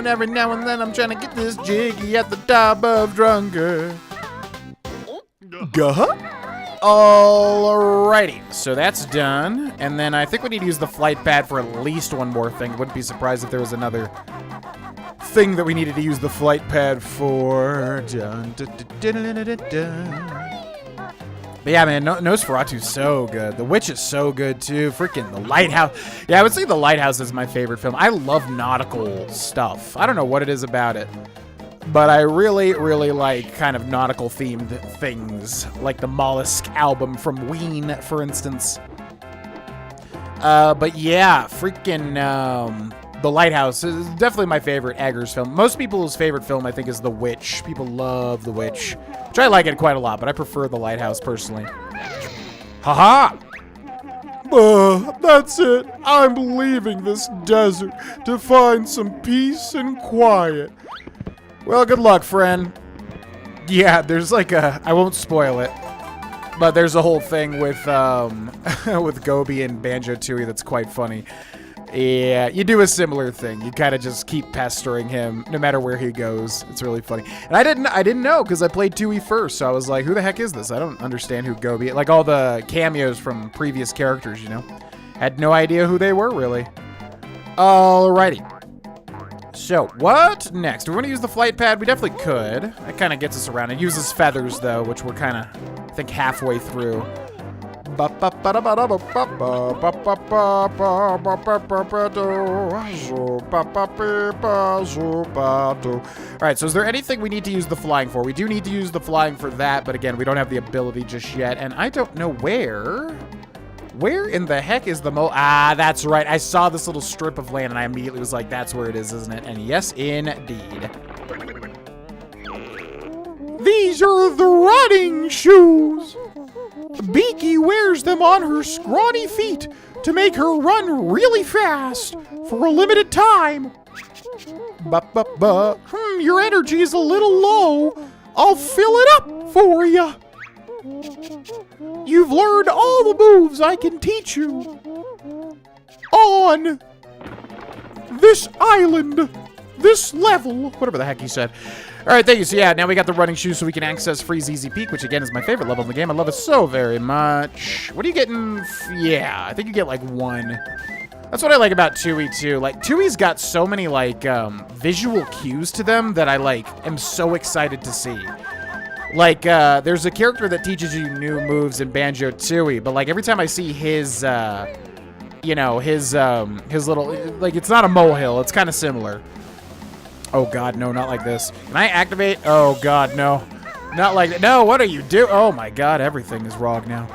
Every now and then I'm trying to get this jiggy at the top of Trunker. Alrighty, so that's done. And then I think we need to use the flight pad for at least one more thing. Wouldn't be surprised if there was another thing that we needed to use the flight pad for. Dun, dun, dun, dun, dun, dun. But yeah, man, Nosferatu's so good. The Witch is so good, too. Freaking The Lighthouse. Yeah, I would say The Lighthouse is my favorite film. I love nautical stuff. I don't know what it is about it. But I really, really like kind of nautical-themed things. Like the Mollusk album from Ween, for instance. But yeah, freaking... The Lighthouse is definitely my favorite Eggers film. Most people's favorite film, I think, is The Witch. People love The Witch, which I like it quite a lot, but I prefer The Lighthouse personally. Haha! That's it. I'm leaving this desert to find some peace and quiet. Well, good luck, friend. Yeah, there's like a... I won't spoil it. But there's a whole thing with, with Gobi and Banjo-Tooie that's quite funny. Yeah, you do a similar thing. You kind of just keep pestering him no matter where he goes. It's really funny. And I didn't know because I played Tooie first, so I was like, who the heck is this? I don't understand who Gobi is. Like all the cameos from previous characters, you know? Had no idea who they were, really. Alrighty. So, what next? Do we want to use the flight pad? We definitely could. That kind of gets us around. It uses feathers, though, which we're kind of, I think, halfway through. Alright, so is there anything we need to use the flying for? We do need to use the flying for that, but again, we don't have the ability just yet, and I don't know where. Where in the heck is the Ah, that's right. I saw this little strip of land, and I immediately was like, that's where it is, isn't it? And yes, indeed. These are the running shoes. Beaky wears them on her scrawny feet to make her run really fast for a limited time. Your energy is a little low. I'll fill it up for you. You've learned all the moves I can teach you on this island, this level. Whatever the heck he said. All right, thank you. So yeah, now we got the running shoes so we can access Freeze Easy Peak, which again is my favorite level in the game. I love it so very much. What are you getting? Yeah, I think you get like one. That's what I like about Tooie too. Like Tooie's got so many like visual cues to them that I like am so excited to see. Like there's a character that teaches you new moves in Banjo-Tooie, but like every time I see his you know, his little, like it's not a molehill, it's kind of similar. Oh god, no, not like this. Can I activate? Oh god, no. Not like that. No, what are you doing? Oh my god, everything is wrong now.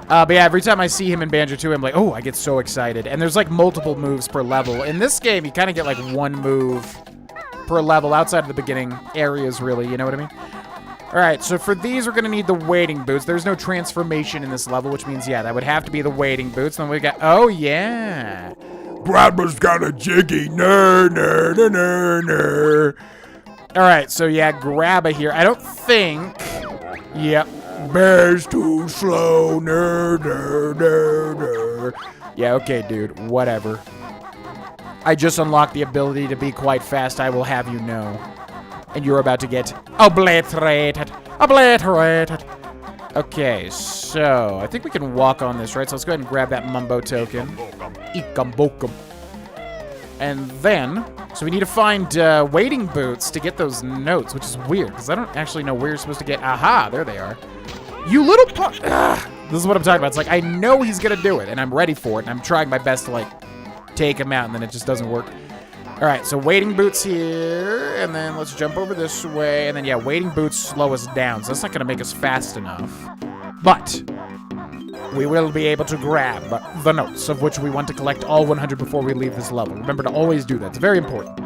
But yeah, every time I see him in Banjo-Tooie, I'm like, oh, I get so excited. And there's like multiple moves per level. In this game, you kind of get like one move per level outside of the beginning areas, really, you know what I mean? All right, so for these, we're going to need the wading boots. There's no transformation in this level, which means, yeah, that would have to be the wading boots. Then we got, oh, yeah. Grandma's got a jiggy. Ner, ner, ner, ner, ner. All right, so yeah, grab a here. I don't think, yep. Bear's too slow. Ner, ner, ner, ner. Yeah, okay, dude, whatever. I just unlocked the ability to be quite fast, I will have you know. And you're about to get obliterated. Obliterated. Okay, so I think we can walk on this, right? So let's go ahead and grab that Mumbo token. Ikambokum. And then So we need to find wading boots to get those notes, which is weird, because I don't actually know where you're supposed to get... Aha, there they are. You little this is what I'm talking about. It's like, I know he's going to do it, and I'm ready for it, and I'm trying my best to, like, take him out, and then it just doesn't work. All right, so wading boots here, and then let's jump over this way, and then, yeah, wading boots slow us down, so that's not going to make us fast enough. But we will be able to grab the notes, of which we want to collect all 100 before we leave this level. Remember to always do that. It's very important.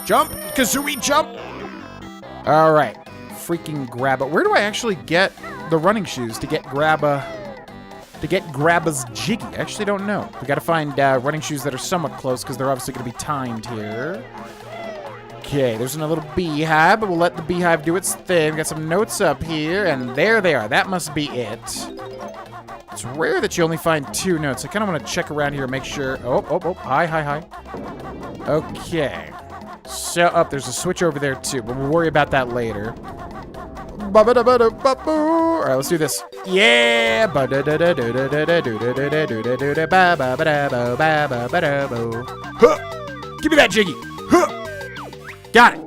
Jump! Kazooie, jump! All right. Freaking grab it. Where do I actually get the running shoes to get Grabba's Jiggy? I actually don't know. We got to find running shoes that are somewhat close because they're obviously going to be timed here. Okay, there's another little beehive, but we'll let the beehive do its thing. Got some notes up here, and there they are. That must be it. It's rare that you only find 2 notes. I kind of want to check around here and make sure. Oh, hi. Okay. So, there's a switch over there, too, but we'll worry about that later. All right, let's do this. Yeah! Huh! Give me that Jiggy! Huh! Got it!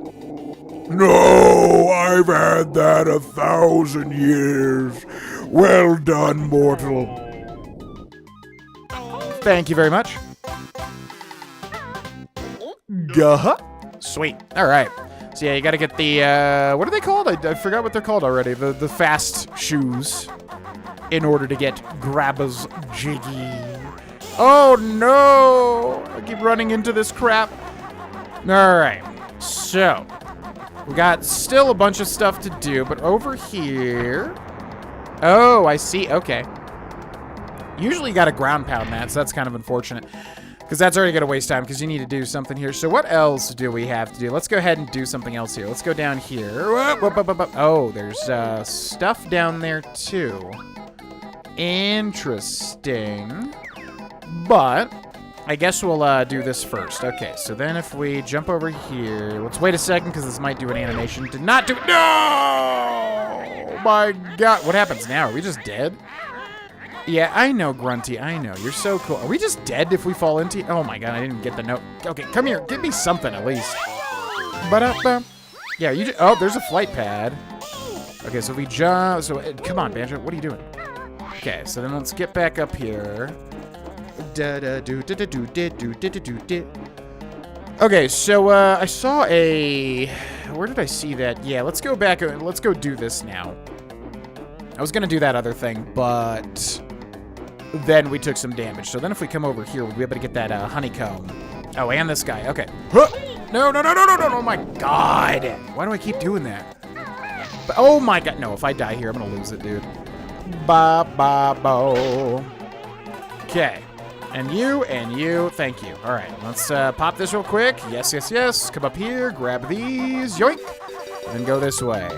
No, I've had that 1,000 years. Well done, mortal. Thank you very much. Gah. Sweet. All right. So yeah, you got to get the what are they called? I forgot what they're called already. The fast shoes, in order to get Grabba's Jiggy. Oh no! I keep running into this crap. All right. So we got still a bunch of stuff to do, but over here. Oh, I see. Okay. Usually you got to ground pound that, so that's kind of unfortunate. Because that's already going to waste time, because you need to do something here. So what else do we have to do? Let's go ahead and do something else here. Let's go down here. Oh, there's stuff down there, too. Interesting. But I guess we'll do this first. Okay, so then if we jump over here. Let's wait a second, because this might do an animation. Did not do... No! My God. What happens now? Are we just dead? Yeah, I know, Grunty. I know. You're so cool. Are we just dead if we fall into... Oh, my God. I didn't get the note. Okay, come here. Give me something, at least. Ba-da-ba. Yeah, you just... Oh, there's a flight pad. Okay, so we jump... So, come on, Banjo. What are you doing? Okay, so then let's get back up here. Okay, so, I saw a... Where did I see that? Yeah, let's go back. Let's go do this now. I was going to do that other thing, but... Then we took some damage. So then if we come over here, we'll be able to get that honeycomb. Oh, and this guy. Okay. Huh. No. Oh, my God. Why do I keep doing that? But, oh, my God. No, if I die here, I'm going to lose it, dude. Ba-ba-bo. Okay. And you. Thank you. All right. Let's pop this real quick. Yes. Come up here. Grab these. Yoink. And then go this way.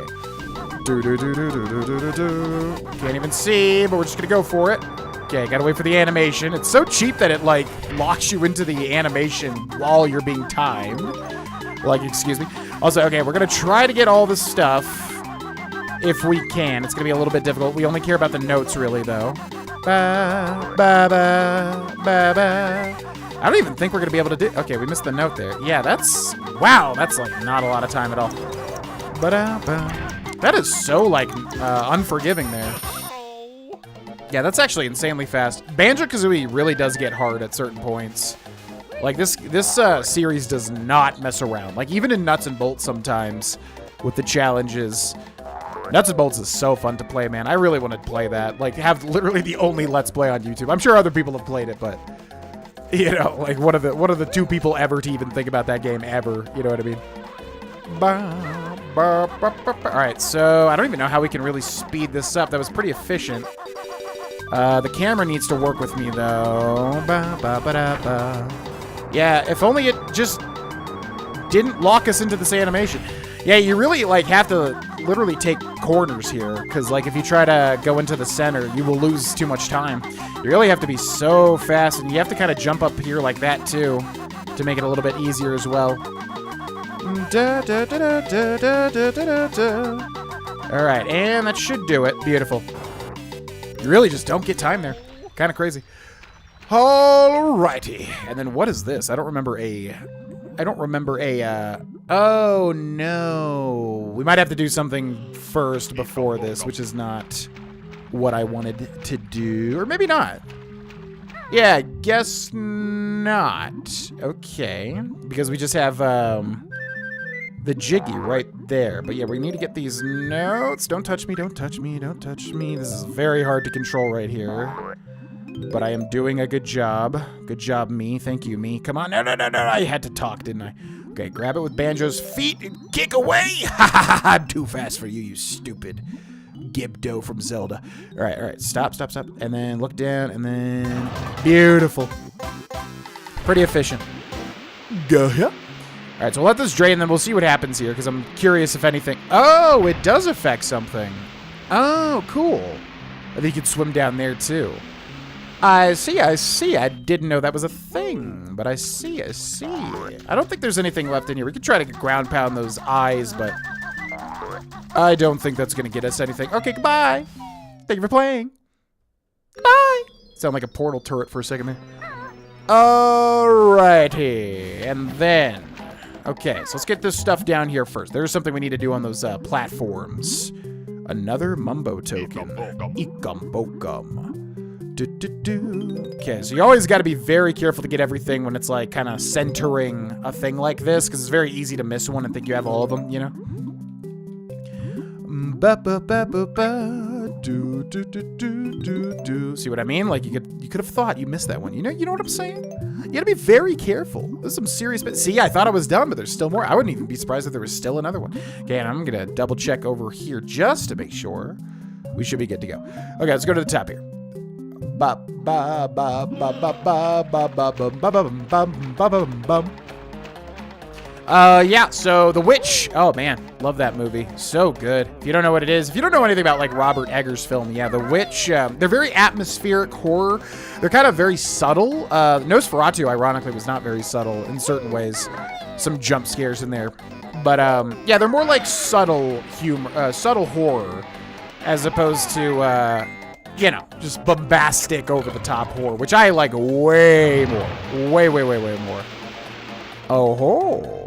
Can't even see, but we're just going to go for it. Okay, gotta wait for the animation. It's so cheap that it, like, locks you into the animation while you're being timed. Like, excuse me. Also, okay, we're gonna try to get all this stuff if we can. It's gonna be a little bit difficult. We only care about the notes, really, though. Ba, ba, ba, ba, ba. I don't even think we're gonna be able to do... Okay, we missed the note there. Yeah, that's... Wow, that's, like, not a lot of time at all. Ba-da-ba. That is so, like, unforgiving there. Yeah, that's actually insanely fast. Banjo-Kazooie really does get hard at certain points. Like, this series does not mess around. Like, even in Nuts and Bolts sometimes, with the challenges. Nuts and Bolts is so fun to play, man. I really want to play that. Like, have literally the only Let's Play on YouTube. I'm sure other people have played it, but... You know, like, one of the 2 people ever to even think about that game ever. You know what I mean? Alright, so I don't even know how we can really speed this up. That was pretty efficient. The camera needs to work with me, though. Yeah, if only it just didn't lock us into this animation. Yeah, you really, like, have to literally take corners here, because, like, if you try to go into the center, you will lose too much time. You really have to be so fast, and you have to kind of jump up here like that, too, to make it a little bit easier as well. Alright, and that should do it. Beautiful. You really just don't get time there. Kind of crazy. Alrighty. And then what is this? I don't remember a... Oh, no. We might have to do something first before this, which is not what I wanted to do. Or maybe not. Yeah, I guess not. Okay. Because we just have the jiggy right there. But yeah, we need to get these notes. Don't touch me, don't touch me, don't touch me. This is very hard to control right here. But I am doing a good job. Good job, me. Thank you, me. Come on. No, no, no, no. I had to talk, didn't I? Okay, grab it with Banjo's feet and kick away. Ha ha ha. I'm too fast for you, you stupid Gibdo from Zelda. All right. Stop, stop, stop. And then look down, and then... Beautiful. Pretty efficient. Go ahead. All right, so we'll let this drain, and then we'll see what happens here, because I'm curious if anything... Oh, it does affect something. Oh, cool. I think you can swim down there, too. I see. I didn't know that was a thing, but I see. I don't think there's anything left in here. We could try to ground pound those eyes, but I don't think that's going to get us anything. Okay, goodbye. Thank you for playing. Goodbye. Sound like a portal turret for a second there. Alrighty, and then... Okay, so let's get this stuff down here first. There's something we need to do on those platforms. Another mumbo token. Ikum bokum. Okay, so you always got to be very careful to get everything when it's like kind of centering a thing like this, because it's very easy to miss one and think you have all of them, you know? See what I mean? Like you could have thought you missed that one. You know what I'm saying? You got to be very careful. There's some serious bits. See, I thought I was done, but there's still more. I wouldn't even be surprised if there was still another one. Okay, and I'm gonna double check over here just to make sure. We should be good to go. Okay, let's go to the top here. Yeah, so The Witch. Oh, man. Love that movie. So good. If you don't know what it is, if you don't know anything about, like, Robert Eggers' film, yeah, The Witch, they're very atmospheric horror. They're kind of very subtle. Nosferatu, ironically, was not very subtle in certain ways. Some jump scares in there. But, yeah, they're more like subtle humor, subtle horror, as opposed to, you know, just bombastic, over-the-top horror, which I like way more. Way more. Oh ho.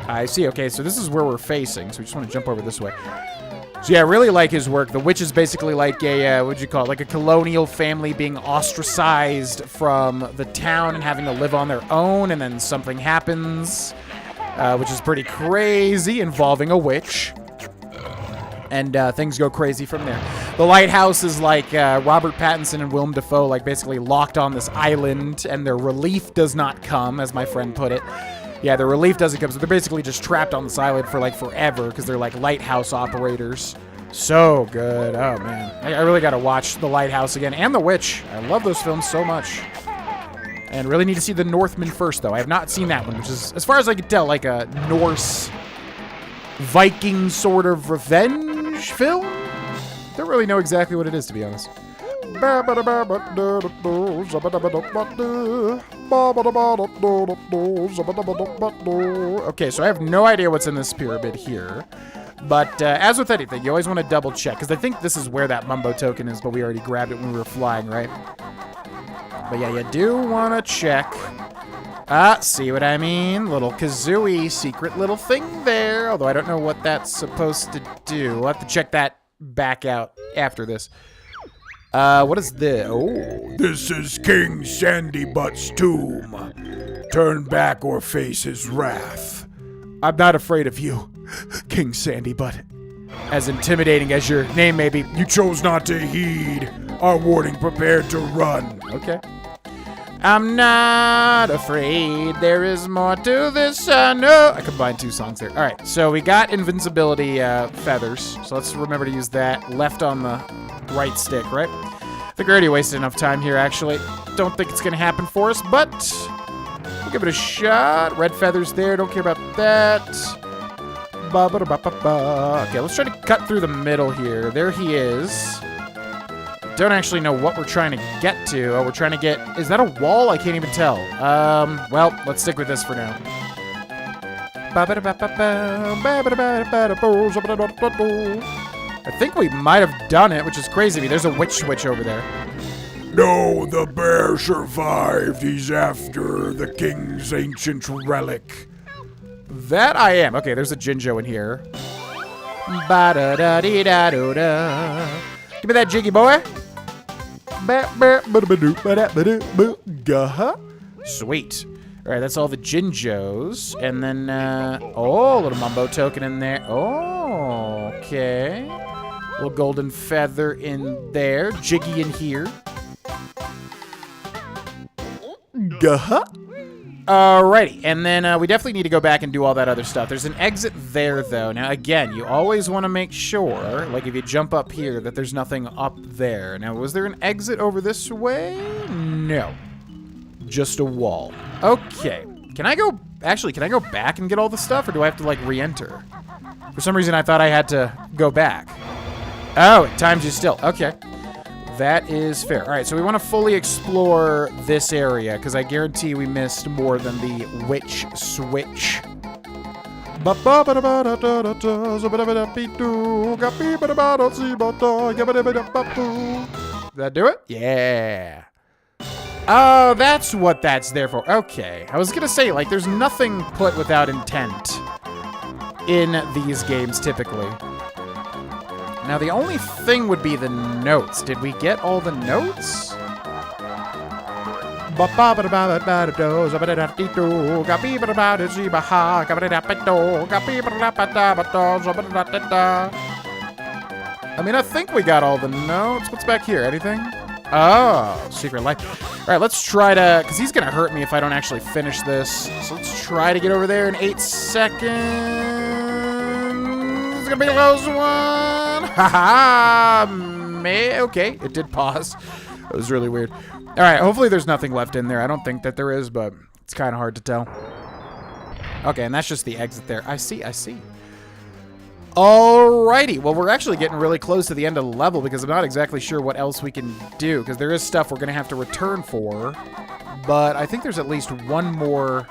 I see. Okay, so this is where we're facing, so we just want to jump over this way. So yeah, I really like his work. The Witch is basically like a, what'd you call it? Like a colonial family being ostracized from the town and having to live on their own, and then something happens, which is pretty crazy, involving a witch. And things go crazy from there. The lighthouse is like Robert Pattinson and Willem Dafoe, like basically locked on this island, and their relief does not come, as my friend put it. Yeah, their relief doesn't come, so they're basically just trapped on this island for like forever because they're like lighthouse operators. So good. Oh man, I really got to watch The Lighthouse again, and The Witch. I love those films so much. And really need to see The Northman first, though. I have not seen that one, which is, as far as I can tell, like a Norse Viking sort of revenge film? Don't really know exactly what it is, to be honest. Okay, so I have no idea what's in this pyramid here. But as with anything, you always want to double check, because I think this is where that mumbo token is, but we already grabbed it when we were flying, right? But yeah, you do want to check. See what I mean? Little Kazooie secret little thing there. Although I don't know what that's supposed to do. We'll have to check that back out after this. What is this? Oh. This is King Sandybutt's tomb. Turn back or face his wrath. I'm not afraid of you, King Sandybutt. As intimidating as your name may be. You chose not to heed our warning, prepared to run. Okay. I'm not afraid, there is more to this, no. I combined two songs there. All right, so we got invincibility feathers, so let's remember to use that left on the right stick, right? I think we already wasted enough time here, actually. Don't think it's going to happen for us, but we'll give it a shot. Red feathers there, don't care about that. Okay, let's try to cut through the middle here. There he is. Don't actually know what we're trying to get to. Oh, we're trying to get... Is that a wall? I can't even tell. Well, let's stick with this for now. I think we might have done it, which is crazy to me. There's a witch switch over there. No, the bear survived. He's after the king's ancient relic. That I am. Okay, there's a Jinjo in here. Ba-da-da-dee-da-do-da. Give me that jiggy boy. Sweet. All right, that's all the Jinjos. And then, oh, a little Mumbo token in there. Oh, okay. Little golden feather in there. Jiggy in here. Alrighty, and then we definitely need to go back and do all that other stuff. There's an exit there, though. Now, again, you always want to make sure, like if you jump up here, that there's nothing up there. Now, was there an exit over this way? No. Just a wall. Okay. Can I go... Actually, can I go back and get all the stuff, or do I have to, like, re-enter? For some reason, I thought I had to go back. Oh, it times you still. Okay. That is fair. All right, so we want to fully explore this area, because I guarantee we missed more than the witch switch. Did that do it? Yeah. Oh, that's what that's there for. Okay. I was going to say, like, there's nothing put without intent in these games, typically. Now, the only thing would be the notes. Did we get all the notes? I mean, I think we got all the notes. What's back here? Anything? Oh, secret life. All right, let's try to... Because he's going to hurt me if I don't actually finish this. So let's try to get over there in 8 seconds. It's going to be a close one. Haha. Okay, it did pause. That was really weird. All right, hopefully there's nothing left in there. I don't think that there is, but it's kind of hard to tell. Okay, and that's just the exit there. I see. Alrighty, well, we're actually getting really close to the end of the level because I'm not exactly sure what else we can do, because there is stuff we're going to have to return for, but I think there's at least one more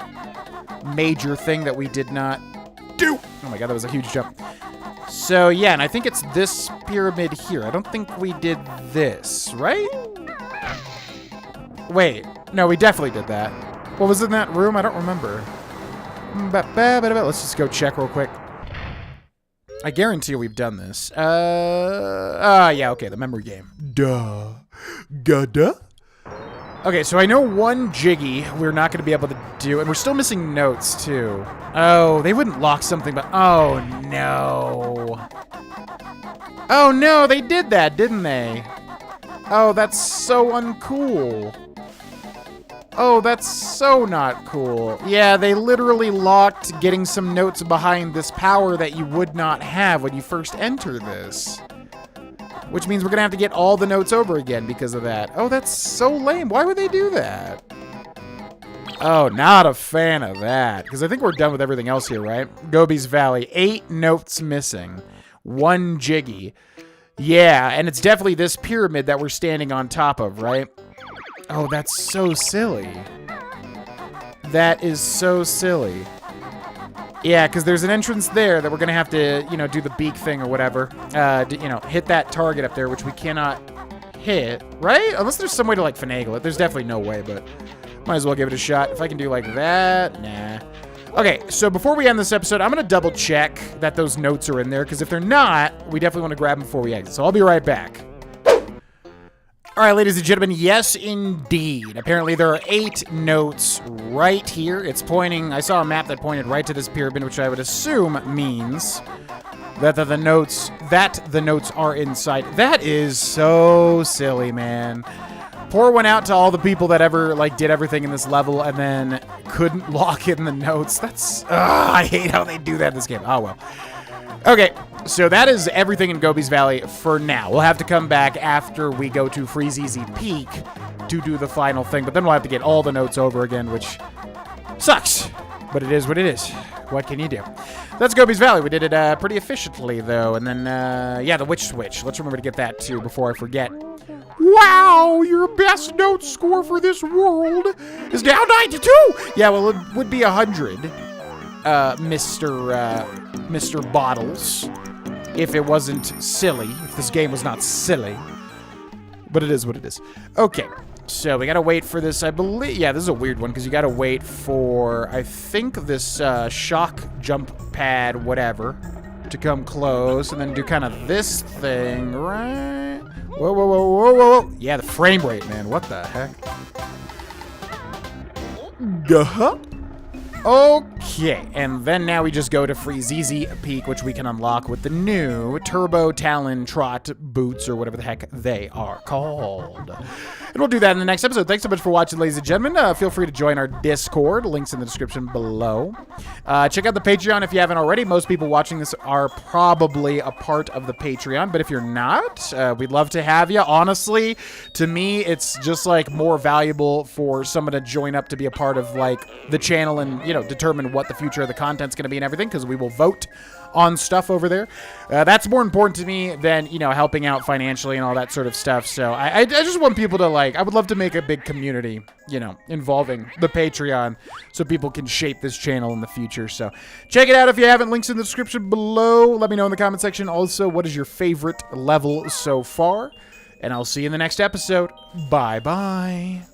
major thing that we did not do. Oh my god, that was a huge jump. So, yeah, and I think it's this pyramid here. I don't think we did this, right? Wait, no, we definitely did that. What was in that room? I don't remember. Let's just go check real quick. I guarantee we've done this. Yeah, okay, the memory game. Duh. Gada? Okay, so I know one Jiggy we're not going to be able to do, and we're still missing notes, too. Oh, they wouldn't lock something, but... Oh, no. Oh, no, they did that, didn't they? Oh, that's so uncool. Oh, that's so not cool. Yeah, they literally locked getting some notes behind this power that you would not have when you first enter this. Which means we're going to have to get all the notes over again because of that. Oh, that's so lame. Why would they do that? Oh, not a fan of that. Because I think we're done with everything else here, right? Gobi's Valley. 8 notes missing. 1 Jiggy. Yeah, and it's definitely this pyramid that we're standing on top of, right? Oh, that's so silly. That is so silly. Yeah, because there's an entrance there that we're going to have to, you know, do the beak thing or whatever. You know, hit that target up there, which we cannot hit, right? Unless there's some way to, like, finagle it. There's definitely no way, but might as well give it a shot. If I can do like that, nah. Okay, so before we end this episode, I'm going to double check that those notes are in there, because if they're not, we definitely want to grab them before we exit. So I'll be right back. All right, ladies and gentlemen, yes, indeed. Apparently, there are 8 notes right here. It's pointing... I saw a map that pointed right to this pyramid, which I would assume means that the notes are inside. That is so silly, man. Pour one out to all the people that ever, like, did everything in this level and then couldn't lock in the notes. That's... I hate how they do that in this game. Oh, well. Okay, so that is everything in Gobi's Valley for now. We'll have to come back after we go to Freezeezy Peak to do the final thing, but then we'll have to get all the notes over again, which sucks. But it is what it is. What can you do? That's Gobi's Valley. We did it pretty efficiently, though. And then, yeah, the Witch Switch. Let's remember to get that, too, before I forget. Wow, your best note score for this world is now 92! Yeah, well, it would be 100, Mr. Bottles, if it wasn't silly, if this game was not silly. But it is what it is. Okay. So we gotta wait for this, I believe. Yeah, this is a weird one because you gotta wait for, I think, this shock jump pad, whatever, to come close, and then do kind of this thing, right? Whoa, whoa, whoa, whoa, whoa, whoa. Yeah, the frame rate, man. What the heck? Gah. Okay, and then now we just go to free ZZ Peak, which we can unlock with the new Turbo Talon Trot boots, or whatever the heck they are called. And we'll do that in the next episode. Thanks so much for watching, ladies and gentlemen. Feel free to join our Discord. Links in the description below. Check out the Patreon if you haven't already. Most people watching this are probably a part of the Patreon, but if you're not, we'd love to have you. Honestly, to me, it's just like more valuable for someone to join up to be a part of like the channel and, you know, determine what the future of the content's going to be and everything, because we will vote on stuff over there. That's more important to me than, you know, helping out financially and all that sort of stuff. So I just want people to, like, I would love to make a big community, you know, involving the Patreon so people can shape this channel in the future. So check it out if you haven't. Links in the description below. Let me know in the comment section also what is your favorite level so far. And I'll see you in the next episode. Bye-bye.